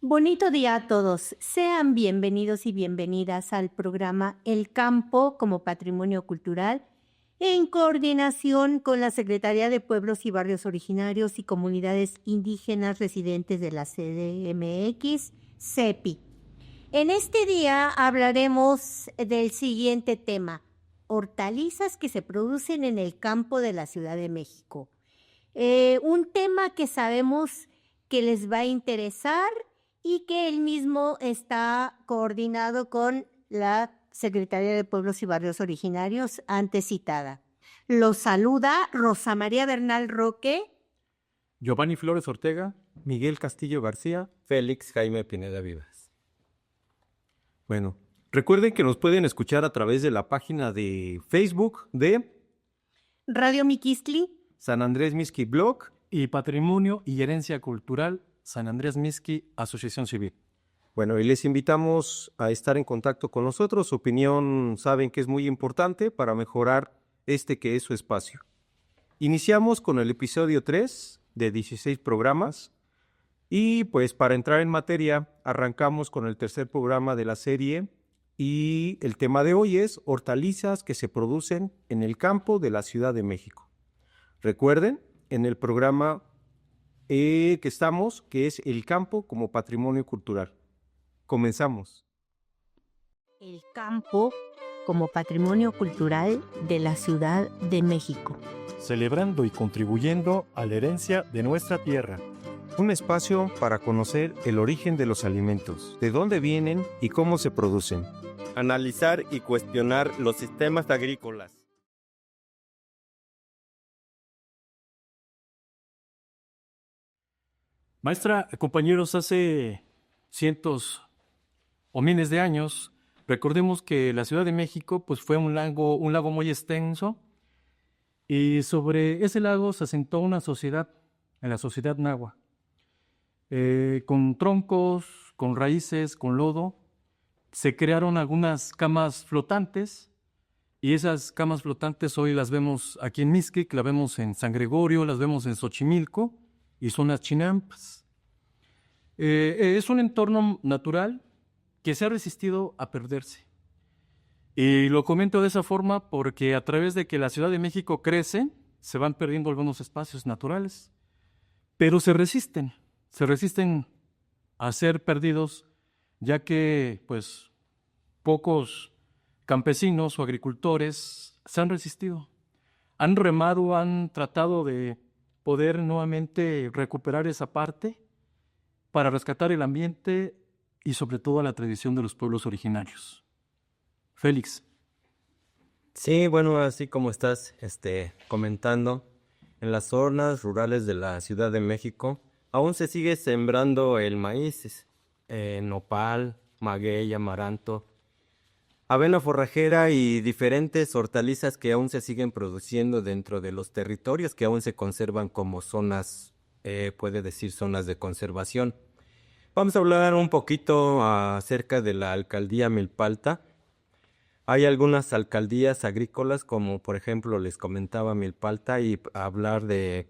Bonito día a todos. Sean bienvenidos y bienvenidas al programa El Campo como Patrimonio Cultural, en coordinación con la Secretaría de Pueblos y Barrios Originarios y Comunidades Indígenas Residentes de la CDMX, CEPI. En este día hablaremos del siguiente tema: hortalizas que se producen en el campo de la Ciudad de México. Un tema que sabemos que les va a interesar y que él mismo está coordinado con la Secretaría de Pueblos y Barrios Originarios antes citada. Los saluda Rosa María Bernal Roque, Giovanni Flores Ortega, Miguel Castillo García, Félix Jaime Pineda Vivas. Bueno, recuerden que nos pueden escuchar a través de la página de Facebook de Radio Miquistli, San Andrés Mixqui Blog y Patrimonio y Herencia Cultural San Andrés Mixqui Asociación Civil. Bueno, y les invitamos a estar en contacto con nosotros. Su opinión saben que es muy importante para mejorar este que es su espacio. Iniciamos con el episodio 3 de 16 programas y pues para entrar en materia arrancamos con el tercer programa de la serie y el tema de hoy es hortalizas que se producen en el campo de la Ciudad de México. Recuerden, en el programa que estamos, que es el campo como patrimonio cultural. Comenzamos. el campo como patrimonio cultural de la Ciudad de México. Celebrando y contribuyendo a la herencia de nuestra tierra. Un espacio para conocer el origen de los alimentos, de dónde vienen y cómo se producen. Analizar y cuestionar los sistemas agrícolas. Maestra, compañeros, hace cientos o miles de años, recordemos que la Ciudad de México pues, fue un lago muy extenso y sobre ese lago se asentó una sociedad, en la sociedad náhuatl, con troncos, con raíces, con lodo. Se crearon algunas camas flotantes y esas camas flotantes hoy las vemos aquí en Mixquic, las vemos en San Gregorio, las vemos en Xochimilco y son las chinampas. Es un entorno natural que se ha resistido a perderse. Y lo comento de esa forma porque a través de que la Ciudad de México crece, se van perdiendo algunos espacios naturales, pero se resisten a ser perdidos, ya que pues pocos campesinos o agricultores se han resistido. Han remado, han tratado de poder nuevamente recuperar esa parte para rescatar el ambiente y sobre todo la tradición de los pueblos originarios. Félix. Sí, bueno, así como estás comentando, en las zonas rurales de la Ciudad de México aún se sigue sembrando el maíz, nopal, maguey, amaranto, avena forrajera y diferentes hortalizas que aún se siguen produciendo dentro de los territorios que aún se conservan como zonas, puede decir zonas de conservación. Vamos a hablar un poquito acerca de la alcaldía Milpalta. Hay algunas alcaldías agrícolas, como por ejemplo les comentaba Milpalta, y hablar de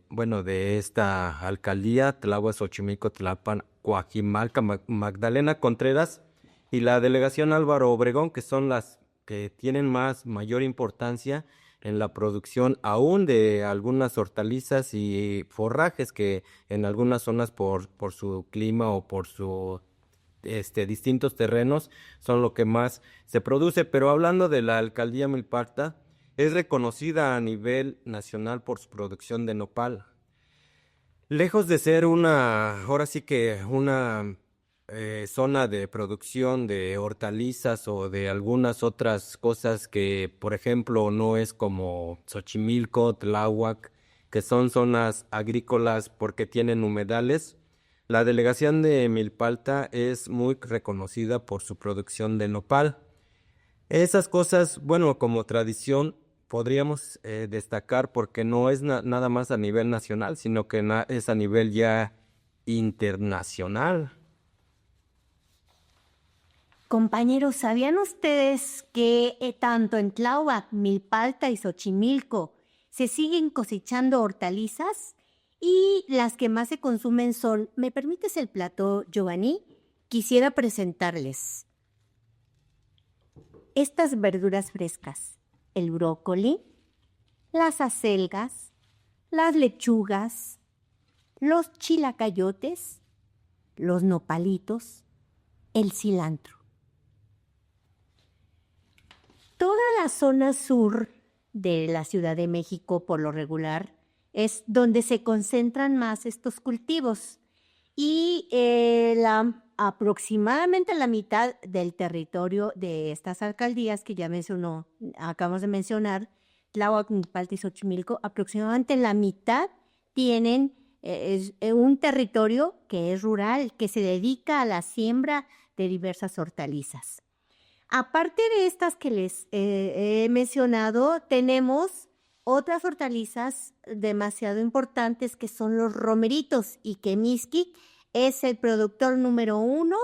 esta alcaldía, Tláhuac, Xochimilco, Tlalpan, Coajimalca, Magdalena Contreras y la delegación Álvaro Obregón, que son las que tienen mayor importancia en la producción aún de algunas hortalizas y forrajes que en algunas zonas por su clima o por su distintos terrenos son lo que más se produce. Pero hablando de la alcaldía Milpalta, es reconocida a nivel nacional por su producción de nopal. Lejos de ser una zona de producción de hortalizas o de algunas otras cosas que, por ejemplo, no es como Xochimilco, Tláhuac, que son zonas agrícolas porque tienen humedales. La delegación de Milpalta es muy reconocida por su producción de nopal. Esas cosas, bueno, como tradición podríamos destacar porque no es nada más a nivel nacional, sino que es a nivel ya internacional. Compañeros, ¿sabían ustedes que tanto en Tláhuac, Milpalta y Xochimilco se siguen cosechando hortalizas? Y las que más se consumen son, ¿me permites el plato, Giovanni? quisiera presentarles estas verduras frescas: el brócoli, las acelgas, las lechugas, los chilacayotes, los nopalitos, el cilantro. Toda la zona sur de la Ciudad de México, por lo regular, es donde se concentran más estos cultivos. Y aproximadamente la mitad del territorio de estas alcaldías que ya acabamos de mencionar, Tláhuac, Milpalta y Xochimilco, aproximadamente la mitad tienen un territorio que es rural, que se dedica a la siembra de diversas hortalizas. Aparte de estas que les he mencionado, tenemos otras hortalizas demasiado importantes que son los romeritos, y que Mixquic es el productor número 1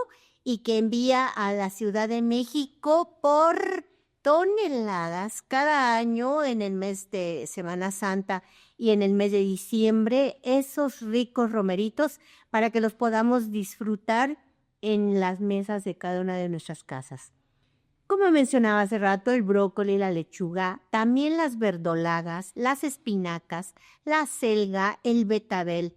y que envía a la Ciudad de México por toneladas cada año en el mes de Semana Santa y en el mes de diciembre, esos ricos romeritos para que los podamos disfrutar en las mesas de cada una de nuestras casas. Como mencionaba hace rato, el brócoli, la lechuga, también las verdolagas, las espinacas, la selga, el betabel.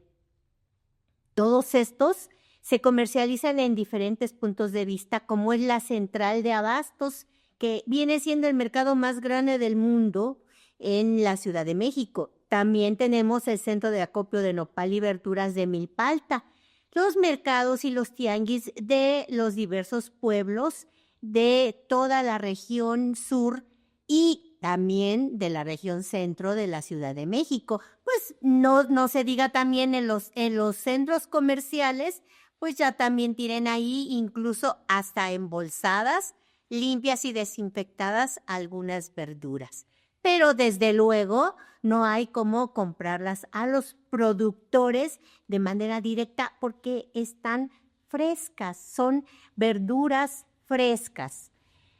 Todos estos se comercializan en diferentes puntos de vista, como es la central de abastos, que viene siendo el mercado más grande del mundo en la Ciudad de México. También tenemos el centro de acopio de nopal y verduras de Milpalta, los mercados y los tianguis de los diversos pueblos de toda la región sur y también de la región centro de la Ciudad de México. Pues no se diga también en los centros comerciales, pues ya también tienen ahí incluso hasta embolsadas, limpias y desinfectadas algunas verduras. Pero desde luego no hay cómo comprarlas a los productores de manera directa porque están frescas, son verduras frescas.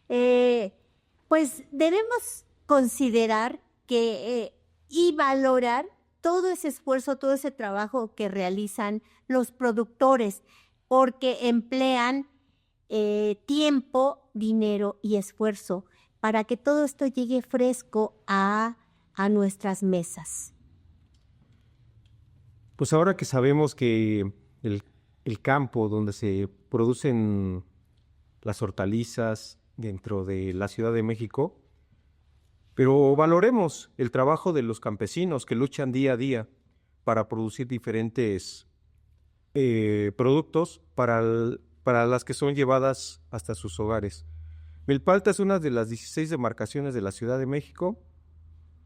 Pues debemos considerar y valorar todo ese esfuerzo, todo ese trabajo que realizan los productores, porque emplean tiempo, dinero y esfuerzo para que todo esto llegue fresco a nuestras mesas. Pues ahora que sabemos que el campo donde se producen las hortalizas dentro de la Ciudad de México, pero valoremos el trabajo de los campesinos que luchan día a día para producir diferentes productos para las que son llevadas hasta sus hogares. Milpalta es una de las 16 demarcaciones de la Ciudad de México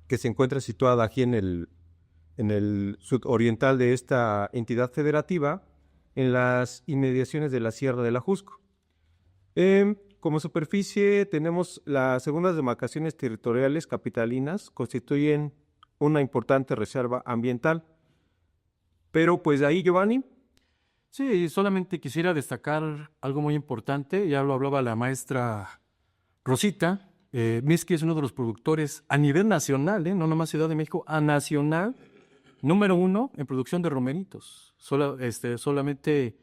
que se encuentra situada aquí en el sudoriental de esta entidad federativa, en las inmediaciones de la Sierra de la Jusco. Como superficie tenemos las segundas demarcaciones territoriales capitalinas, constituyen una importante reserva ambiental. Pero pues ahí, Giovanni. Sí, solamente quisiera destacar algo muy importante, ya lo hablaba la maestra Rosita. Mixquic es uno de los productores a nivel nacional, no nomás Ciudad de México, a nacional, número 1 en producción de romeritos. Solamente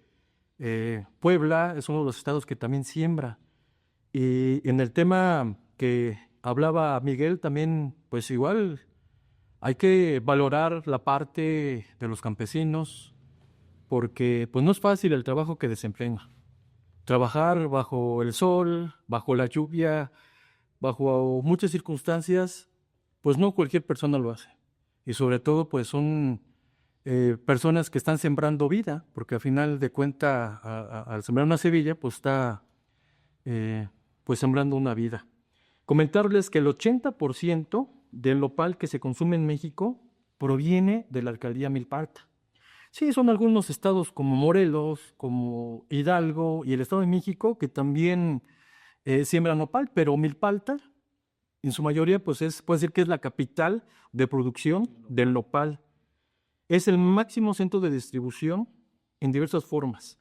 Puebla es uno de los estados que también siembra. Y en el tema que hablaba Miguel también, pues igual hay que valorar la parte de los campesinos, porque pues no es fácil el trabajo que desempeñan. Trabajar bajo el sol, bajo la lluvia, bajo muchas circunstancias, pues no cualquier persona lo hace. Y sobre todo pues son personas que están sembrando vida, porque al final de cuentas al sembrar una semilla pues está pues sembrando una vida. Comentarles que el 80% del nopal que se consume en México proviene de la alcaldía Milpalta. Sí, son algunos estados como Morelos, como Hidalgo y el Estado de México que también siembran nopal, pero Milpalta, en su mayoría, pues puede decir que es la capital de producción del nopal. Es el máximo centro de distribución en diversas formas.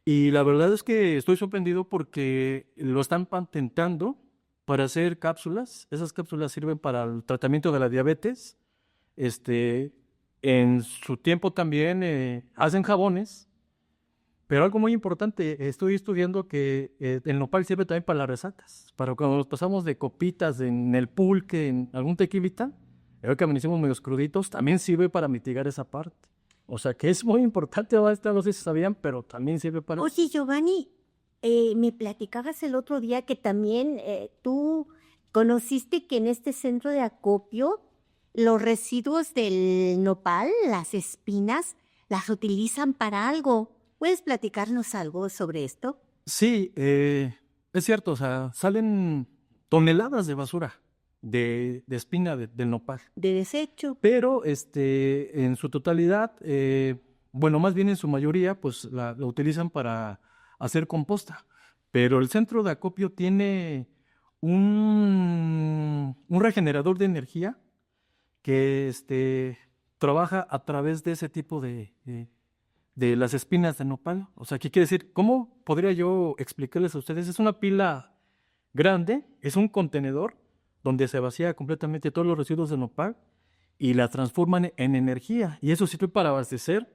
Y la verdad es que estoy sorprendido porque lo están patentando para hacer cápsulas. Esas cápsulas sirven para el tratamiento de la diabetes. En su tiempo también hacen jabones Pero algo muy importante, estoy estudiando que el nopal sirve también para las resacas. Para cuando nos pasamos de copitas en el pulque, en algún tequilita, ahora que amanecemos medio cruditos, también sirve para mitigar esa parte. O sea que es muy importante, no sé si sabían, pero también sirve para... Oye, Giovanni, me platicabas el otro día que también tú conociste que en este centro de acopio los residuos del nopal, las espinas, las utilizan para algo. ¿Puedes platicarnos algo sobre esto? Sí, es cierto, o sea, salen toneladas de basura de espina del nopal. De desecho. Pero en su totalidad, bueno, más bien en su mayoría, pues la utilizan para hacer composta. Pero el centro de acopio tiene un regenerador de energía que trabaja a través de ese tipo de las espinas de nopal. O sea, ¿qué quiere decir? ¿Cómo podría yo explicarles a ustedes? Es una pila grande, es un contenedor donde se vacía completamente todos los residuos de nopal y la transforman en energía. Y eso sirve para abastecer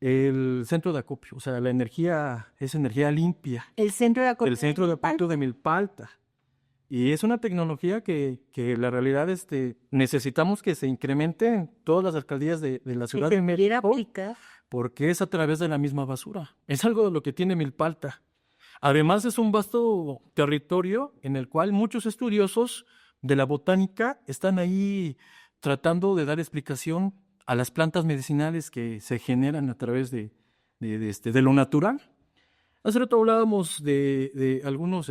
el centro de acopio. O sea, la energía es energía limpia. El centro de acopio. El centro de acopio de Milpalta. Y es una tecnología que la realidad necesitamos que se incremente en todas las alcaldías de la Que Ciudad se de pudiera México, aplicar. porque es a través de la misma basura. Es algo de lo que tiene Milpalta. Además, es un vasto territorio en el cual muchos estudiosos de la botánica están ahí tratando de dar explicación a las plantas medicinales que se generan a través de lo natural. Hace rato hablábamos de algunos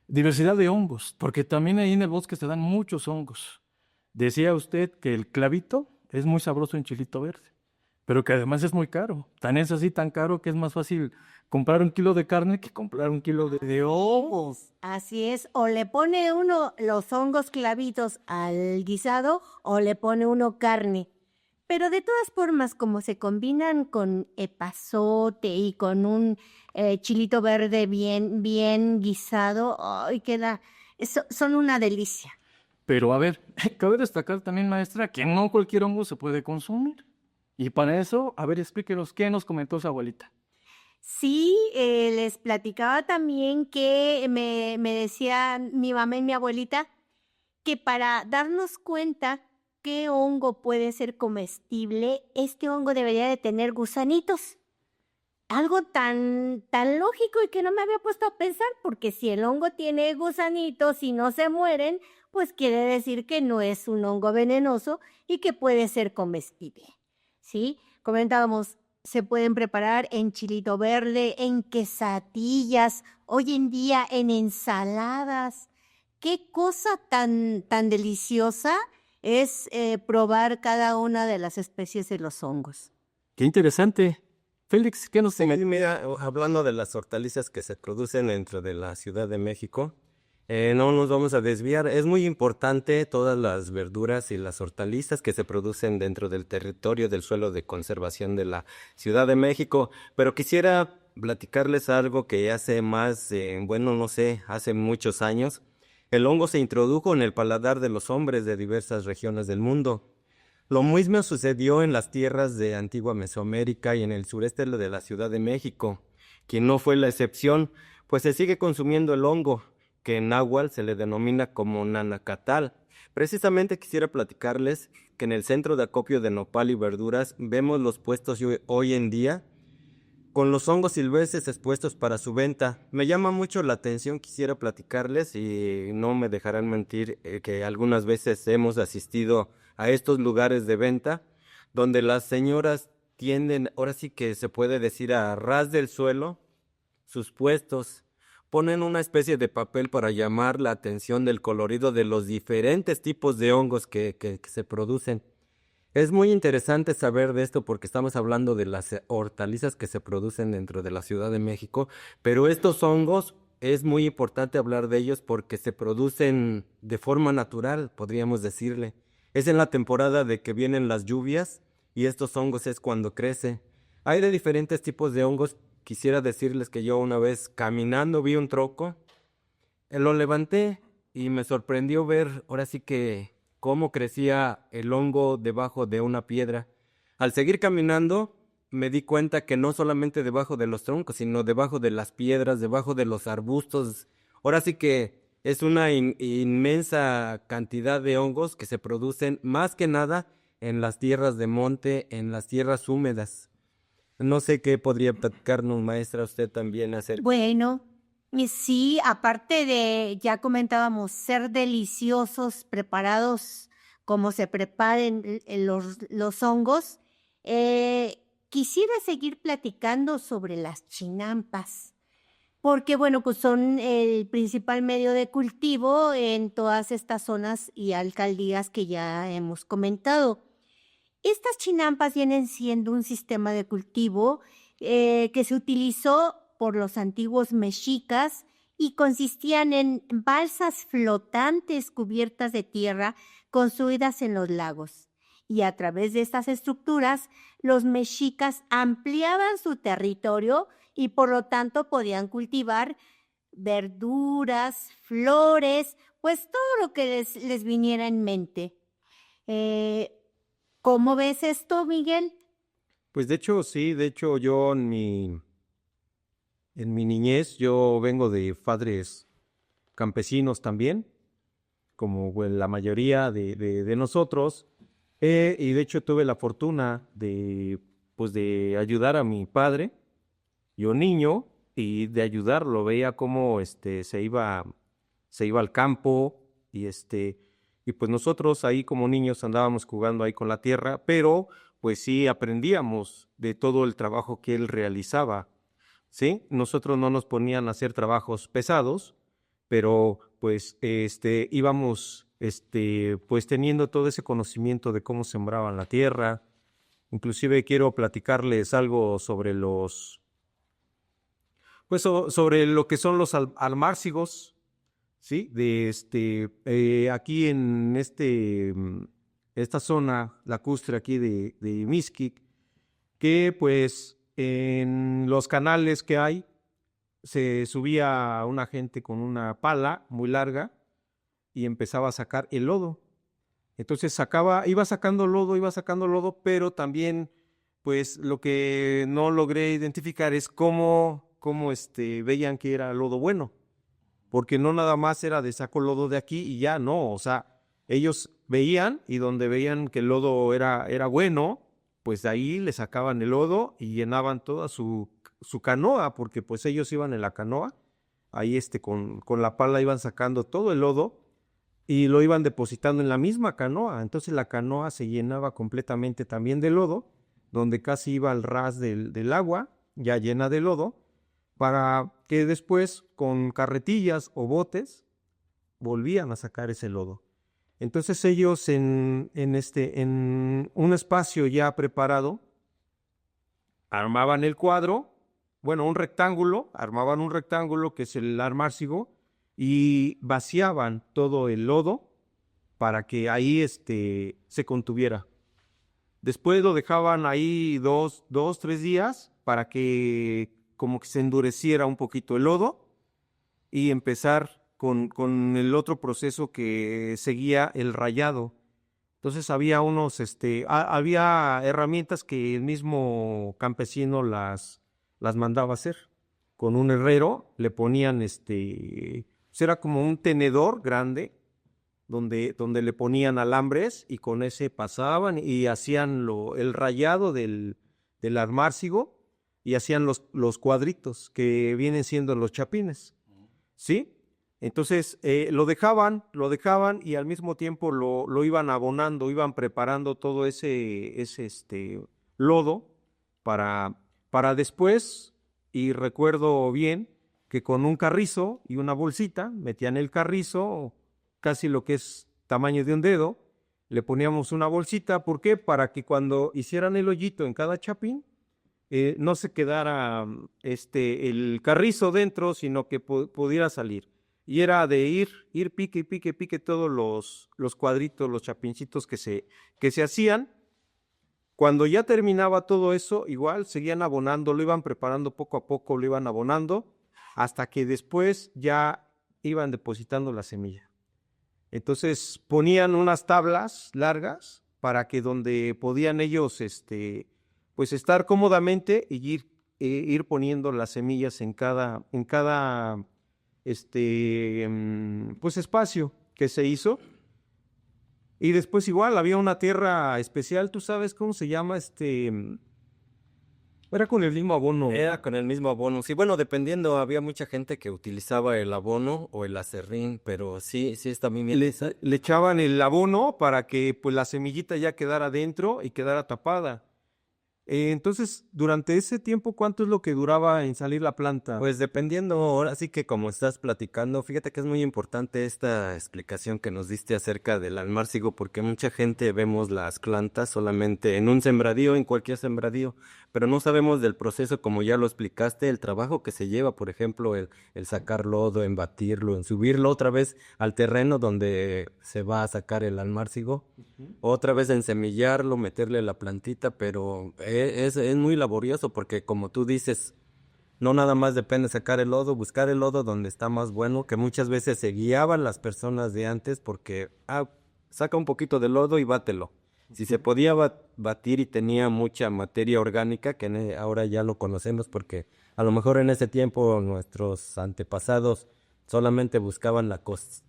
diversidad de hongos, porque también ahí en el bosque se dan muchos hongos. Decía usted que el clavito es muy sabroso en chilito verde, pero que además es muy caro. Tan es así, tan caro que es más fácil comprar 1 kilo de carne que comprar 1 kilo de hongos. Así es, o le pone uno los hongos clavitos al guisado o le pone uno carne. Pero de todas formas, como se combinan con epazote y con un chilito verde bien guisado, ¡ay, queda! Son una delicia. Pero a ver, cabe destacar también, maestra, que no cualquier hongo se puede consumir. Y para eso, a ver, explíquenos qué nos comentó su abuelita. Sí, les platicaba también que me decían mi mamá y mi abuelita que para darnos cuenta qué hongo puede ser comestible, este hongo debería de tener gusanitos. Algo tan lógico y que no me había puesto a pensar, porque si el hongo tiene gusanitos y no se mueren, pues quiere decir que no es un hongo venenoso y que puede ser comestible. ¿Sí? Comentábamos, se pueden preparar en chilito verde, en quesadillas, hoy en día en ensaladas. Qué cosa tan deliciosa es probar cada una de las especies de los hongos. Qué interesante. Félix, ¿qué nos Sí, mira, hablando de las hortalizas que se producen dentro de la Ciudad de México, no nos vamos a desviar. Es muy importante todas las verduras y las hortalizas que se producen dentro del territorio del suelo de conservación de la Ciudad de México, pero quisiera platicarles algo que hace más, bueno, no sé, hace muchos años, el hongo se introdujo en el paladar de los hombres de diversas regiones del mundo. Lo mismo sucedió en las tierras de antigua Mesoamérica y en el sureste de la Ciudad de México, que no fue la excepción, pues se sigue consumiendo el hongo, que en náhuatl se le denomina como nanacatal. Precisamente quisiera platicarles que en el centro de acopio de nopal y verduras vemos los puestos hoy en día con los hongos silvestres expuestos para su venta. Me llama mucho la atención, quisiera platicarles y no me dejarán mentir que algunas veces hemos asistido a estos lugares de venta donde las señoras tienden, ahora sí que se puede decir a ras del suelo, sus puestos. Ponen una especie de papel para llamar la atención del colorido de los diferentes tipos de hongos que se producen. Es muy interesante saber de esto porque estamos hablando de las hortalizas que se producen dentro de la Ciudad de México, pero estos hongos es muy importante hablar de ellos porque se producen de forma natural, podríamos decirle. Es en la temporada de que vienen las lluvias y estos hongos es cuando crece. Hay de diferentes tipos de hongos. Quisiera decirles que yo una vez caminando vi un troco, lo levanté y me sorprendió ver ahora sí que cómo crecía el hongo debajo de una piedra. Al seguir caminando, me di cuenta que no solamente debajo de los troncos, sino debajo de las piedras, debajo de los arbustos. Ahora sí que es una inmensa cantidad de hongos que se producen más que nada en las tierras de monte, en las tierras húmedas. No sé qué podría platicarnos, maestra, usted también acerca. Bueno, y sí, aparte de, ya comentábamos, ser deliciosos, preparados como se preparen los hongos, quisiera seguir platicando sobre las chinampas, porque bueno, pues son el principal medio de cultivo en todas estas zonas y alcaldías que ya hemos comentado. Estas chinampas vienen siendo un sistema de cultivo que se utilizó por los antiguos mexicas y consistían en balsas flotantes cubiertas de tierra construidas en los lagos. Y a través de estas estructuras, los mexicas ampliaban su territorio y por lo tanto podían cultivar verduras, flores, pues todo lo que les viniera en mente. ¿Cómo ves esto, Miguel? Pues de hecho, sí, de hecho yo en mi niñez, yo vengo de padres campesinos también, como pues, la mayoría de nosotros, y de hecho tuve la fortuna pues, de ayudar a mi padre, yo niño, y de ayudarlo, veía cómo se iba al campo, y pues nosotros ahí como niños andábamos jugando ahí con la tierra, pero pues sí aprendíamos de todo el trabajo que él realizaba, ¿sí? Nosotros no nos ponían a hacer trabajos pesados, pero pues íbamos pues teniendo todo ese conocimiento de cómo sembraban la tierra. Inclusive quiero platicarles algo sobre sobre lo que son los almárcigos, ¿sí? Aquí en esta zona lacustre aquí de Mixquic, que pues en los canales que hay se subía una gente con una pala muy larga y empezaba a sacar el lodo. Entonces iba sacando lodo, pero también pues lo que no logré identificar es cómo veían que era lodo bueno, porque no nada más era de saco lodo de aquí y ya no, o sea, ellos veían y donde veían que el lodo era bueno, pues de ahí le sacaban el lodo y llenaban toda su canoa, porque pues ellos iban en la canoa, ahí con la pala iban sacando todo el lodo y lo iban depositando en la misma canoa, entonces la canoa se llenaba completamente también de lodo, donde casi iba al ras del agua, ya llena de lodo, para que después con carretillas o botes volvían a sacar ese lodo. Entonces ellos en un espacio ya preparado armaban el cuadro, bueno, armaban un rectángulo que es el armárcigo y vaciaban todo el lodo para que ahí se contuviera. Después lo dejaban ahí 3 días para que como que se endureciera un poquito el lodo y empezar con el otro proceso que seguía el rayado. Entonces había había herramientas que el mismo campesino las mandaba hacer. Con un herrero le ponían era como un tenedor grande donde le ponían alambres y con ese pasaban y hacían el rayado del armárcigo y hacían los cuadritos que vienen siendo los chapines, ¿sí? Entonces lo dejaban y al mismo tiempo lo iban abonando, iban preparando todo ese lodo para después, y recuerdo bien que con un carrizo y una bolsita metían el carrizo, casi lo que es tamaño de un dedo, le poníamos una bolsita, ¿por qué? Para que cuando hicieran el hoyito en cada chapín, no se quedara el carrizo dentro, sino que pudiera salir. Y era de ir pique todos los cuadritos, los chapincitos que se hacían. Cuando ya terminaba todo eso, igual seguían abonando, lo iban preparando poco a poco, lo iban abonando, hasta que después ya iban depositando la semilla. Entonces ponían unas tablas largas para que donde podían ellos, pues estar cómodamente y ir poniendo las semillas en cada pues espacio que se hizo. Y después igual había una tierra especial, ¿tú sabes cómo se llama? Era con el mismo abono. Era con el mismo abono. Sí, bueno, dependiendo, había mucha gente que utilizaba el abono o el acerrín, pero sí está muy bien. Le echaban el abono para que pues la semillita ya quedara dentro y quedara tapada. Entonces, durante ese tiempo, ¿cuánto es lo que duraba en salir la planta? Pues dependiendo, ahora sí que como estás platicando, fíjate que es muy importante esta explicación que nos diste acerca del almárcigo, porque mucha gente vemos las plantas solamente en un sembradío, en cualquier sembradío, pero no sabemos del proceso, como ya lo explicaste, el trabajo que se lleva, por ejemplo, el sacar lodo, en batirlo, en subirlo otra vez al terreno donde se va a sacar el almárcigo, otra vez en semillarlo, meterle la plantita, pero es muy laborioso porque como tú dices, no nada más depende sacar el lodo, buscar el lodo donde está más bueno, que muchas veces se guiaban las personas de antes porque, saca un poquito de lodo y bátelo. Si se podía batir y tenía mucha materia orgánica, que ahora ya lo conocemos porque a lo mejor en ese tiempo nuestros antepasados solamente buscaban la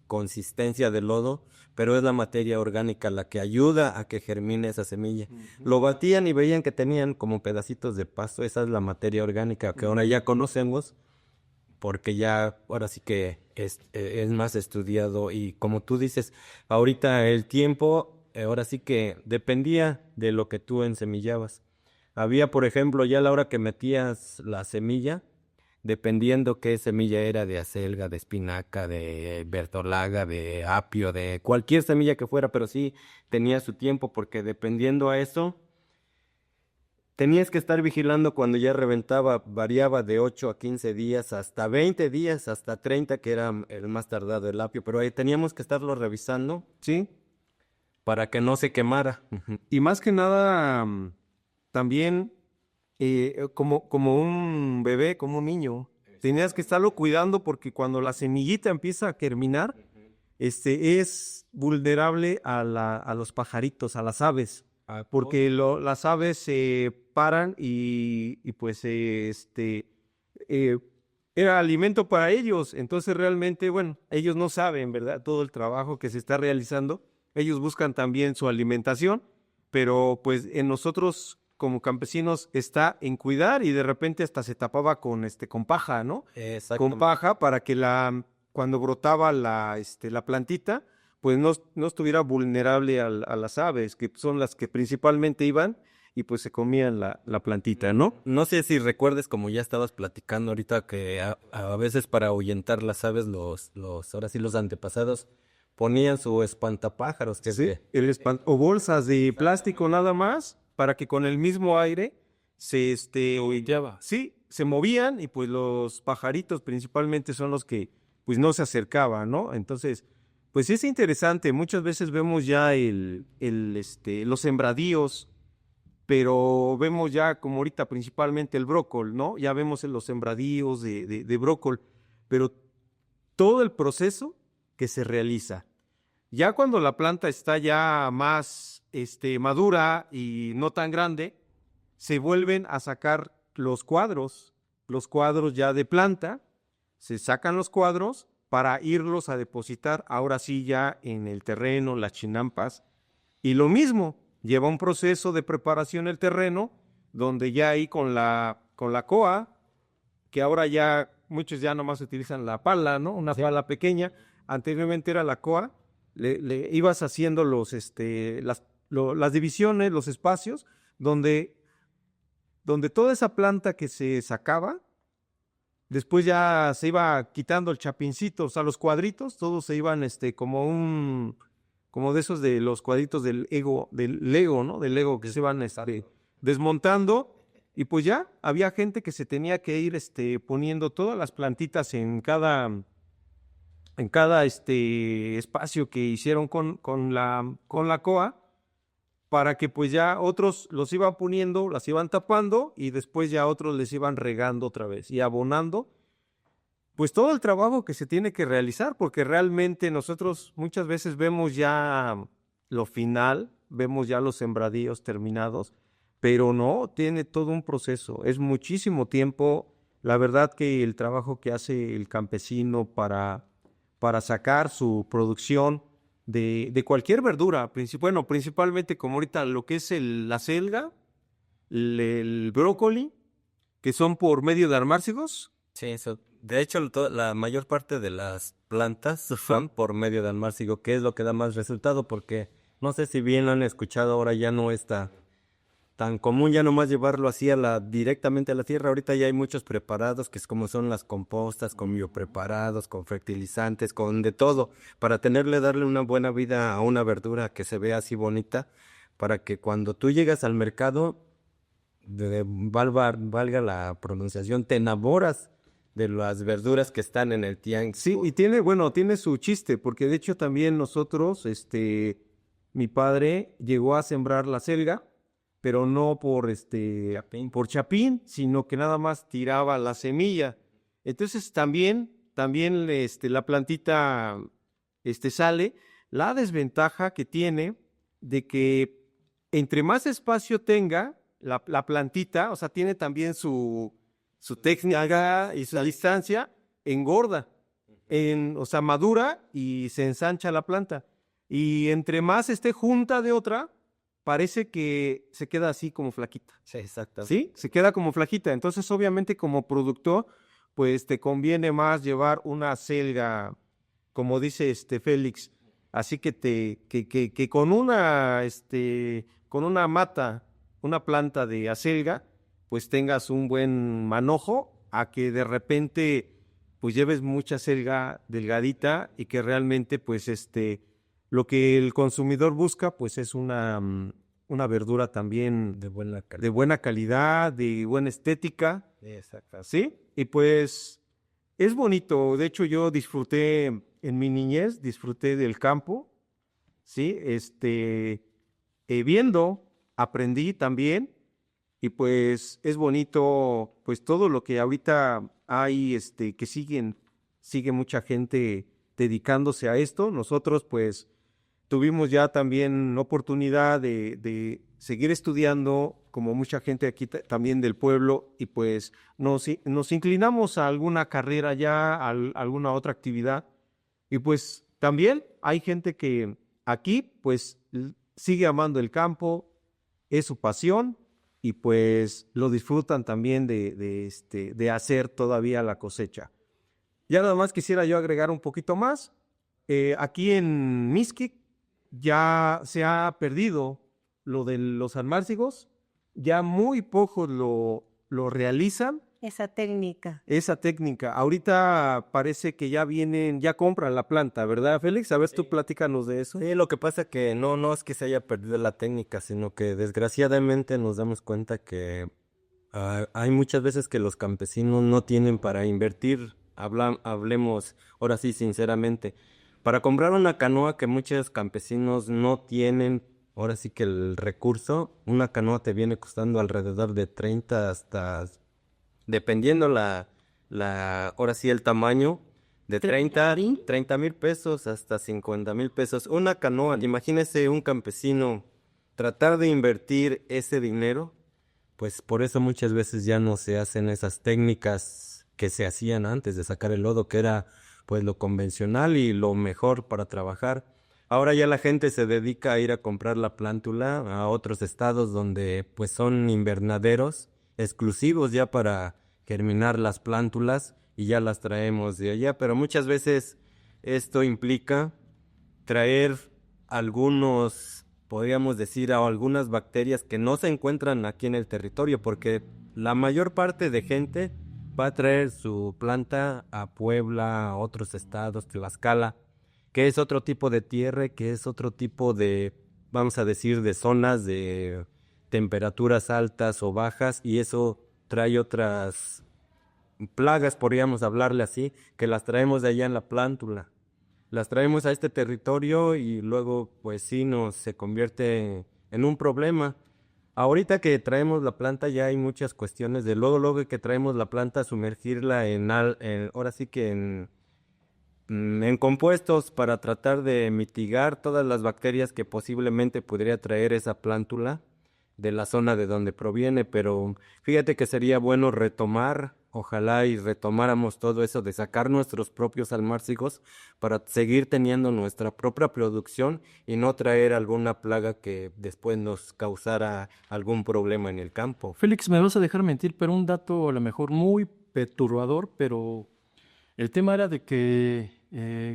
consistencia del lodo, pero es la materia orgánica la que ayuda a que germine esa semilla. Lo batían y veían que tenían como pedacitos de pasto, esa es la materia orgánica que ahora ya conocemos, porque ya ahora sí que es más estudiado y como tú dices, ahorita el tiempo, ahora sí que dependía de lo que tú ensemillabas. Había, por ejemplo, ya a la hora que metías la semilla, dependiendo qué semilla era de acelga, de espinaca, de bertolaga, de apio, de cualquier semilla que fuera, pero sí tenía su tiempo porque dependiendo a eso, tenías que estar vigilando cuando ya reventaba, variaba de 8 a 15 días, hasta 20 días, hasta 30, que era el más tardado el apio, pero ahí teníamos que estarlo revisando, Sí. para que no se quemara. Y más que nada, también como un bebé, como un niño, tenías que estarlo cuidando porque cuando la semillita empieza a germinar, es vulnerable a los pajaritos, a las aves, porque las aves se paran y pues era alimento para ellos. Entonces realmente, bueno, ellos no saben, ¿verdad? Todo el trabajo que se está realizando. Ellos buscan también su alimentación, pero pues en nosotros como campesinos está en cuidar y de repente hasta se tapaba con paja, ¿no? Con paja para que cuando brotaba la plantita, pues no estuviera vulnerable a las aves, que son las que principalmente iban y pues se comían la plantita, ¿no? No sé si recuerdes, como ya estabas platicando ahorita, que a veces para ahuyentar las aves, ahora sí los antepasados, ponían su espantapájaros, que Sí, o bolsas de plástico nada más, para que con el mismo aire se sí, se movían y pues los pajaritos principalmente son los que pues no se acercaban, ¿no? Entonces, pues es interesante, muchas veces vemos ya los sembradíos, pero vemos ya como ahorita principalmente el brócoli, ¿no? Ya vemos en los sembradíos de brócoli, pero todo el proceso que se realiza. Ya cuando la planta está ya más madura y no tan grande, se vuelven a sacar los cuadros ya de planta, se sacan los cuadros para irlos a depositar ahora sí ya en el terreno, las chinampas, y lo mismo, lleva un proceso de preparación el terreno, donde ya ahí con la coa, que ahora ya muchos ya nomás utilizan la pala, ¿no? Una pala pequeña, anteriormente era la coa, le ibas haciendo las divisiones, los espacios, donde toda esa planta que se sacaba, después ya se iba quitando el chapincito, o sea, los cuadritos, todos se iban como de esos de los cuadritos del Lego, ¿no? Del Lego que se iban desmontando, y pues ya había gente que se tenía que ir poniendo todas las plantitas en cada espacio que hicieron con la coa, para que pues ya otros los iban poniendo, las iban tapando y después ya otros les iban regando otra vez y abonando. Pues todo el trabajo que se tiene que realizar, porque realmente nosotros muchas veces vemos ya lo final, vemos ya los sembradíos terminados, pero no, tiene todo un proceso, es muchísimo tiempo. La verdad que el trabajo que hace el campesino para sacar su producción de cualquier verdura, bueno, principalmente como ahorita lo que es la selga, el brócoli, que son por medio de almárcigos. Sí, eso. De hecho, la mayor parte de las plantas son por medio de almácigo, que es lo que da más resultado, porque no sé si bien lo han escuchado, ahora ya no está tan común ya nomás llevarlo así directamente a la tierra. Ahorita ya hay muchos preparados, que es como son las compostas, con biopreparados, con fertilizantes, con de todo, para darle una buena vida a una verdura que se vea así bonita, para que cuando tú llegas al mercado, valga la pronunciación, te enamoras de las verduras que están en el tianguis. Sí, y tiene su chiste, porque de hecho también nosotros, mi padre llegó a sembrar la selga, pero no por chapín, sino que nada más tiraba la semilla. Entonces también la plantita sale. La desventaja que tiene de que entre más espacio tenga la plantita, o sea, tiene también su técnica y su distancia, engorda, o sea, madura y se ensancha la planta. Y entre más esté junta de otra, parece que se queda así como flaquita. Sí, exacto. ¿Sí? Se queda como flaquita. Entonces, obviamente, como productor, pues te conviene más llevar una selga, como dice Félix. Así que con una mata, una planta de acelga, pues tengas un buen manojo, a que de repente pues lleves mucha selga delgadita y que realmente pues lo que el consumidor busca pues es una verdura también De buena calidad. de buena calidad, de buena estética, Exacto. ¿sí? Y pues es bonito. De hecho, yo disfruté en mi niñez, disfruté del campo, ¿sí? Viendo, aprendí también, y pues es bonito, pues todo lo que ahorita hay, que sigue mucha gente dedicándose a esto. Nosotros pues tuvimos ya también oportunidad de seguir estudiando, como mucha gente aquí también del pueblo, y pues nos inclinamos a alguna carrera ya, alguna otra actividad, y pues también hay gente que aquí pues sigue amando el campo, es su pasión, y pues lo disfrutan también de hacer todavía la cosecha. Ya nada más quisiera yo agregar un poquito más. Aquí en Mixquic ya se ha perdido lo de los almárcigos, ya muy pocos lo realizan, Esa técnica. esa técnica. Ahorita parece que ya compran la planta, ¿verdad, Félix? A ver, tú platícanos de eso. Sí, lo que pasa que no es que se haya perdido la técnica, sino que desgraciadamente nos damos cuenta que hay muchas veces que los campesinos no tienen para invertir. Hablemos ahora sí sinceramente. Para comprar una canoa, que muchos campesinos no tienen, ahora sí que el recurso, una canoa te viene costando alrededor de 30 hasta, dependiendo ahora sí el tamaño, de 30,000 pesos hasta 50,000 pesos. Una canoa, imagínese un campesino tratar de invertir ese dinero, pues por eso muchas veces ya no se hacen esas técnicas que se hacían antes de sacar el lodo, que era pues lo convencional y lo mejor para trabajar. Ahora ya la gente se dedica a ir a comprar la plántula a otros estados donde pues son invernaderos exclusivos ya para germinar las plántulas, y ya las traemos de allá, pero muchas veces esto implica traer podríamos decir, algunas bacterias que no se encuentran aquí en el territorio, porque la mayor parte de gente va a traer su planta a Puebla, a otros estados, Tlaxcala, que es otro tipo de tierra, que es otro tipo de, vamos a decir, de zonas de temperaturas altas o bajas, y eso trae otras plagas, podríamos hablarle así, que las traemos de allá en la plántula. Las traemos a este territorio y luego pues sí se convierte en un problema. Ahorita que traemos la planta ya hay muchas cuestiones de luego que traemos la planta, sumergirla ahora sí que en compuestos para tratar de mitigar todas las bacterias que posiblemente podría traer esa plántula. de la zona de donde proviene, pero fíjate que sería bueno retomar, ojalá y retomáramos todo eso de sacar nuestros propios almárcigos para seguir teniendo nuestra propia producción y no traer alguna plaga que después nos causara algún problema en el campo. Félix, me vas a dejar mentir, pero un dato a lo mejor muy perturbador, pero el tema era de que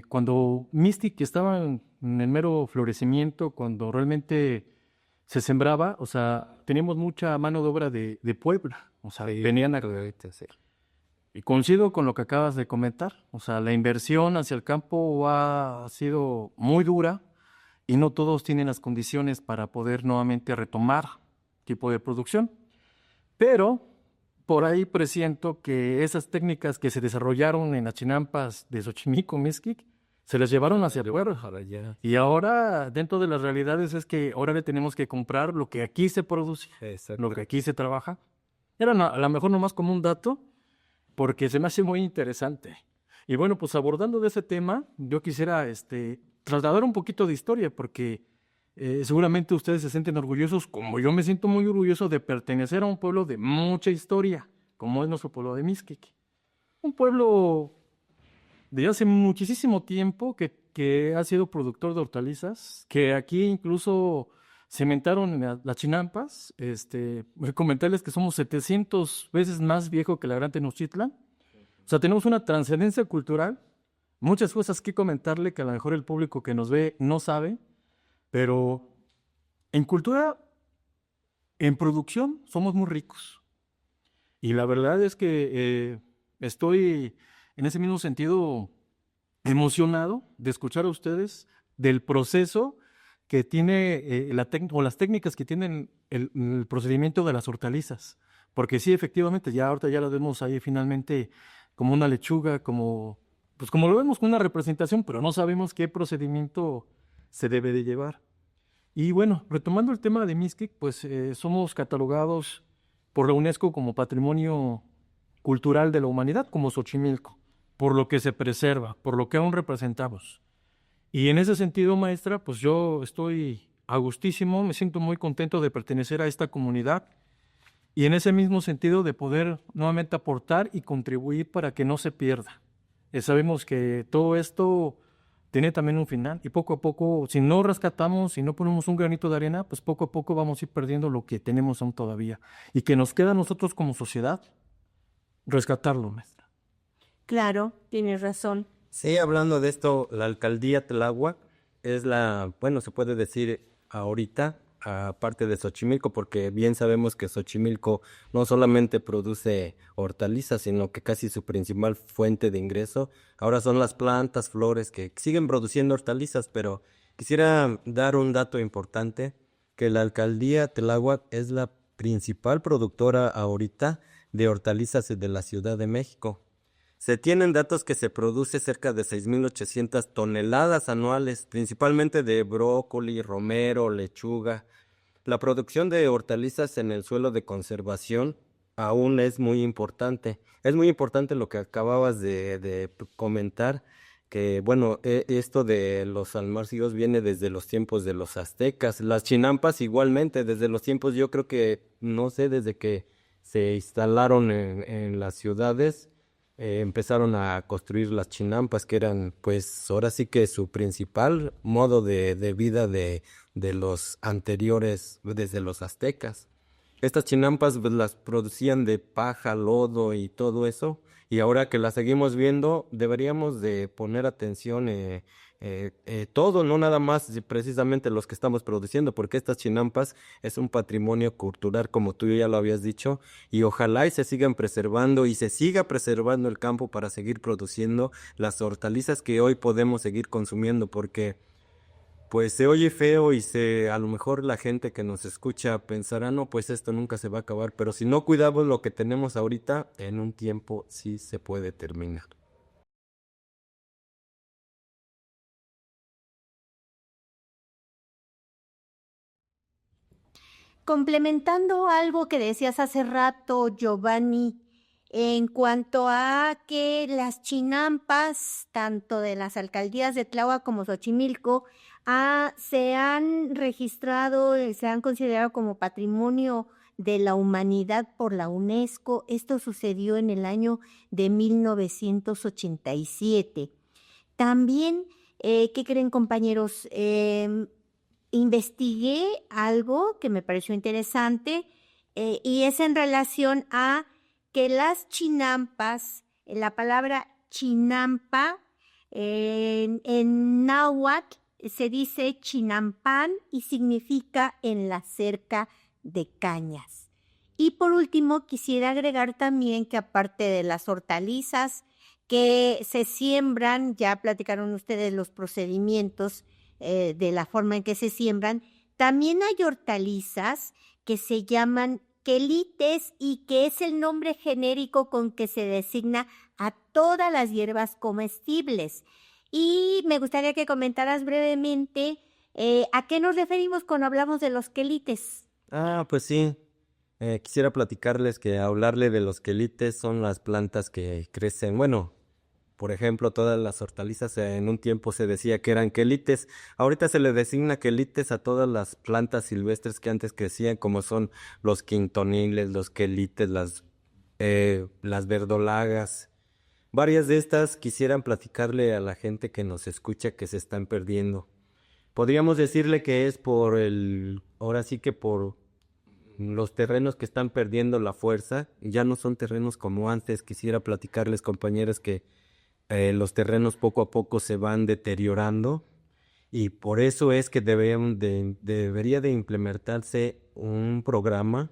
cuando Mystic estaba en el mero florecimiento, cuando realmente se sembraba, o sea, teníamos mucha mano de obra de Puebla, o sea, venían a... Y coincido con lo que acabas de comentar, o sea, la inversión hacia el campo ha sido muy dura y no todos tienen las condiciones para poder nuevamente retomar tipo de producción. Pero por ahí presiento que esas técnicas que se desarrollaron en las chinampas de Xochimilco, Mixquic, se las llevaron hacia afuera. Y ahora, dentro de las realidades, es que ahora le tenemos que comprar lo que aquí se produce, lo que aquí se trabaja. Era a lo mejor nomás como un dato, porque se me hace muy interesante. Y bueno, pues abordando de ese tema, yo quisiera trasladar un poquito de historia, porque seguramente ustedes se sienten orgullosos, como yo me siento muy orgulloso de pertenecer a un pueblo de mucha historia, como es nuestro pueblo de Mixquic. Un pueblo de hace muchísimo tiempo que ha sido productor de hortalizas, que aquí incluso cementaron las chinampas. Voy a comentarles que somos 700 veces más viejo que la Gran Tenochtitlan. O sea, tenemos una trascendencia cultural, muchas cosas que comentarle que a lo mejor el público que nos ve no sabe, pero en cultura, en producción, somos muy ricos. Y la verdad es que estoy en ese mismo sentido emocionado de escuchar a ustedes del proceso que tiene o las técnicas que tienen el procedimiento de las hortalizas. Porque sí, efectivamente, ya ahorita ya las vemos ahí finalmente como una lechuga, pues como lo vemos con una representación, pero no sabemos qué procedimiento se debe de llevar. Y bueno, retomando el tema de Mixquic, pues somos catalogados por la UNESCO como Patrimonio Cultural de la Humanidad, como Xochimilco, por lo que se preserva, por lo que aún representamos. Y en ese sentido, maestra, pues yo estoy a gustísimo, me siento muy contento de pertenecer a esta comunidad y en ese mismo sentido de poder nuevamente aportar y contribuir para que no se pierda. Sabemos que todo esto tiene también un final y poco a poco, si no rescatamos, si no ponemos un granito de arena, pues poco a poco vamos a ir perdiendo lo que tenemos aún todavía y que nos queda a nosotros como sociedad rescatarlo, maestra. Claro, tienes razón. Sí, hablando de esto, la alcaldía Tláhuac es bueno, se puede decir ahorita, aparte de Xochimilco, porque bien sabemos que Xochimilco no solamente produce hortalizas, sino que casi su principal fuente de ingreso ahora son las plantas, flores, que siguen produciendo hortalizas, pero quisiera dar un dato importante, que la alcaldía Tláhuac es la principal productora ahorita de hortalizas de la Ciudad de México. Se tienen datos que se produce cerca de 6.800 toneladas anuales, principalmente de brócoli, romero, lechuga. La producción de hortalizas en el suelo de conservación aún es muy importante. Es muy importante lo que acababas de comentar, que bueno, esto de los almárcigos viene desde los tiempos de los aztecas. Las chinampas igualmente, desde los tiempos, yo creo que, no sé, desde que se instalaron en las ciudades, empezaron a construir las chinampas, que eran pues ahora sí que su principal modo de vida de los anteriores, desde los aztecas. Estas chinampas pues, las producían de paja, lodo y todo eso, y ahora que las seguimos viendo deberíamos de poner atención todo, no nada más precisamente los que estamos produciendo, porque estas chinampas es un patrimonio cultural, como tú ya lo habías dicho, y ojalá y se sigan preservando y se siga preservando el campo para seguir produciendo las hortalizas que hoy podemos seguir consumiendo, porque pues se oye feo y a lo mejor la gente que nos escucha pensará, no, pues esto nunca se va a acabar, pero si no cuidamos lo que tenemos ahorita, en un tiempo sí se puede terminar. Complementando algo que decías hace rato, Giovanni, en cuanto a que las chinampas, tanto de las alcaldías de Tláhuac como Xochimilco, se han registrado, se han considerado como patrimonio de la humanidad por la UNESCO. Esto sucedió en el año de 1987. También, ¿qué creen, compañeros? Investigué algo que me pareció interesante, y es en relación a que las chinampas, la palabra chinampa en náhuatl se dice chinampan y significa en la cerca de cañas. Y por último, quisiera agregar también que aparte de las hortalizas que se siembran, ya platicaron ustedes los procedimientos de la forma en que se siembran, también hay hortalizas que se llaman quelites y que es el nombre genérico con que se designa a todas las hierbas comestibles. Y me gustaría que comentaras brevemente a qué nos referimos cuando hablamos de los quelites. Pues sí. Quisiera platicarles que hablarle de los quelites son las plantas que crecen. Bueno, por ejemplo, todas las hortalizas en un tiempo se decía que eran quelites. Ahorita se le designa quelites a todas las plantas silvestres que antes crecían, como son los quintoniles, los quelites, las verdolagas. Varias de estas quisieran platicarle a la gente que nos escucha que se están perdiendo. Podríamos decirle que es ahora sí que por los terrenos que están perdiendo la fuerza, ya no son terrenos como antes. Quisiera platicarles, compañeros, que los terrenos poco a poco se van deteriorando y por eso es que debería de implementarse un programa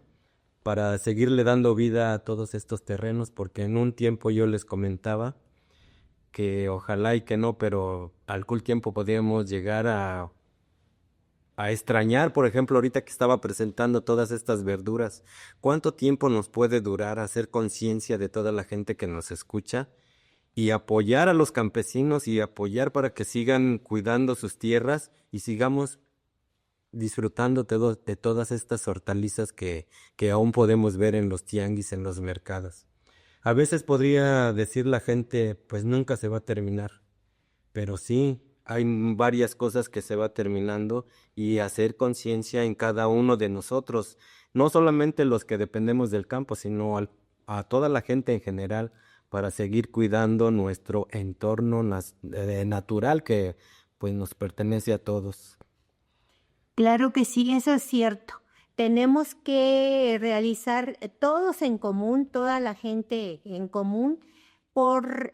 para seguirle dando vida a todos estos terrenos, porque en un tiempo yo les comentaba que ojalá y que no, pero algún tiempo podríamos llegar a extrañar, por ejemplo, ahorita que estaba presentando todas estas verduras, ¿cuánto tiempo nos puede durar hacer conciencia de toda la gente que nos escucha y apoyar a los campesinos y apoyar para que sigan cuidando sus tierras y sigamos disfrutando de todas estas hortalizas que aún podemos ver en los tianguis, en los mercados? A veces podría decir la gente, pues nunca se va a terminar. Pero sí, hay varias cosas que se va terminando y hacer conciencia en cada uno de nosotros, no solamente los que dependemos del campo, sino a toda la gente en general, para seguir cuidando nuestro entorno natural que pues nos pertenece a todos. Claro que sí, eso es cierto. Tenemos que realizar todos en común, toda la gente en común, por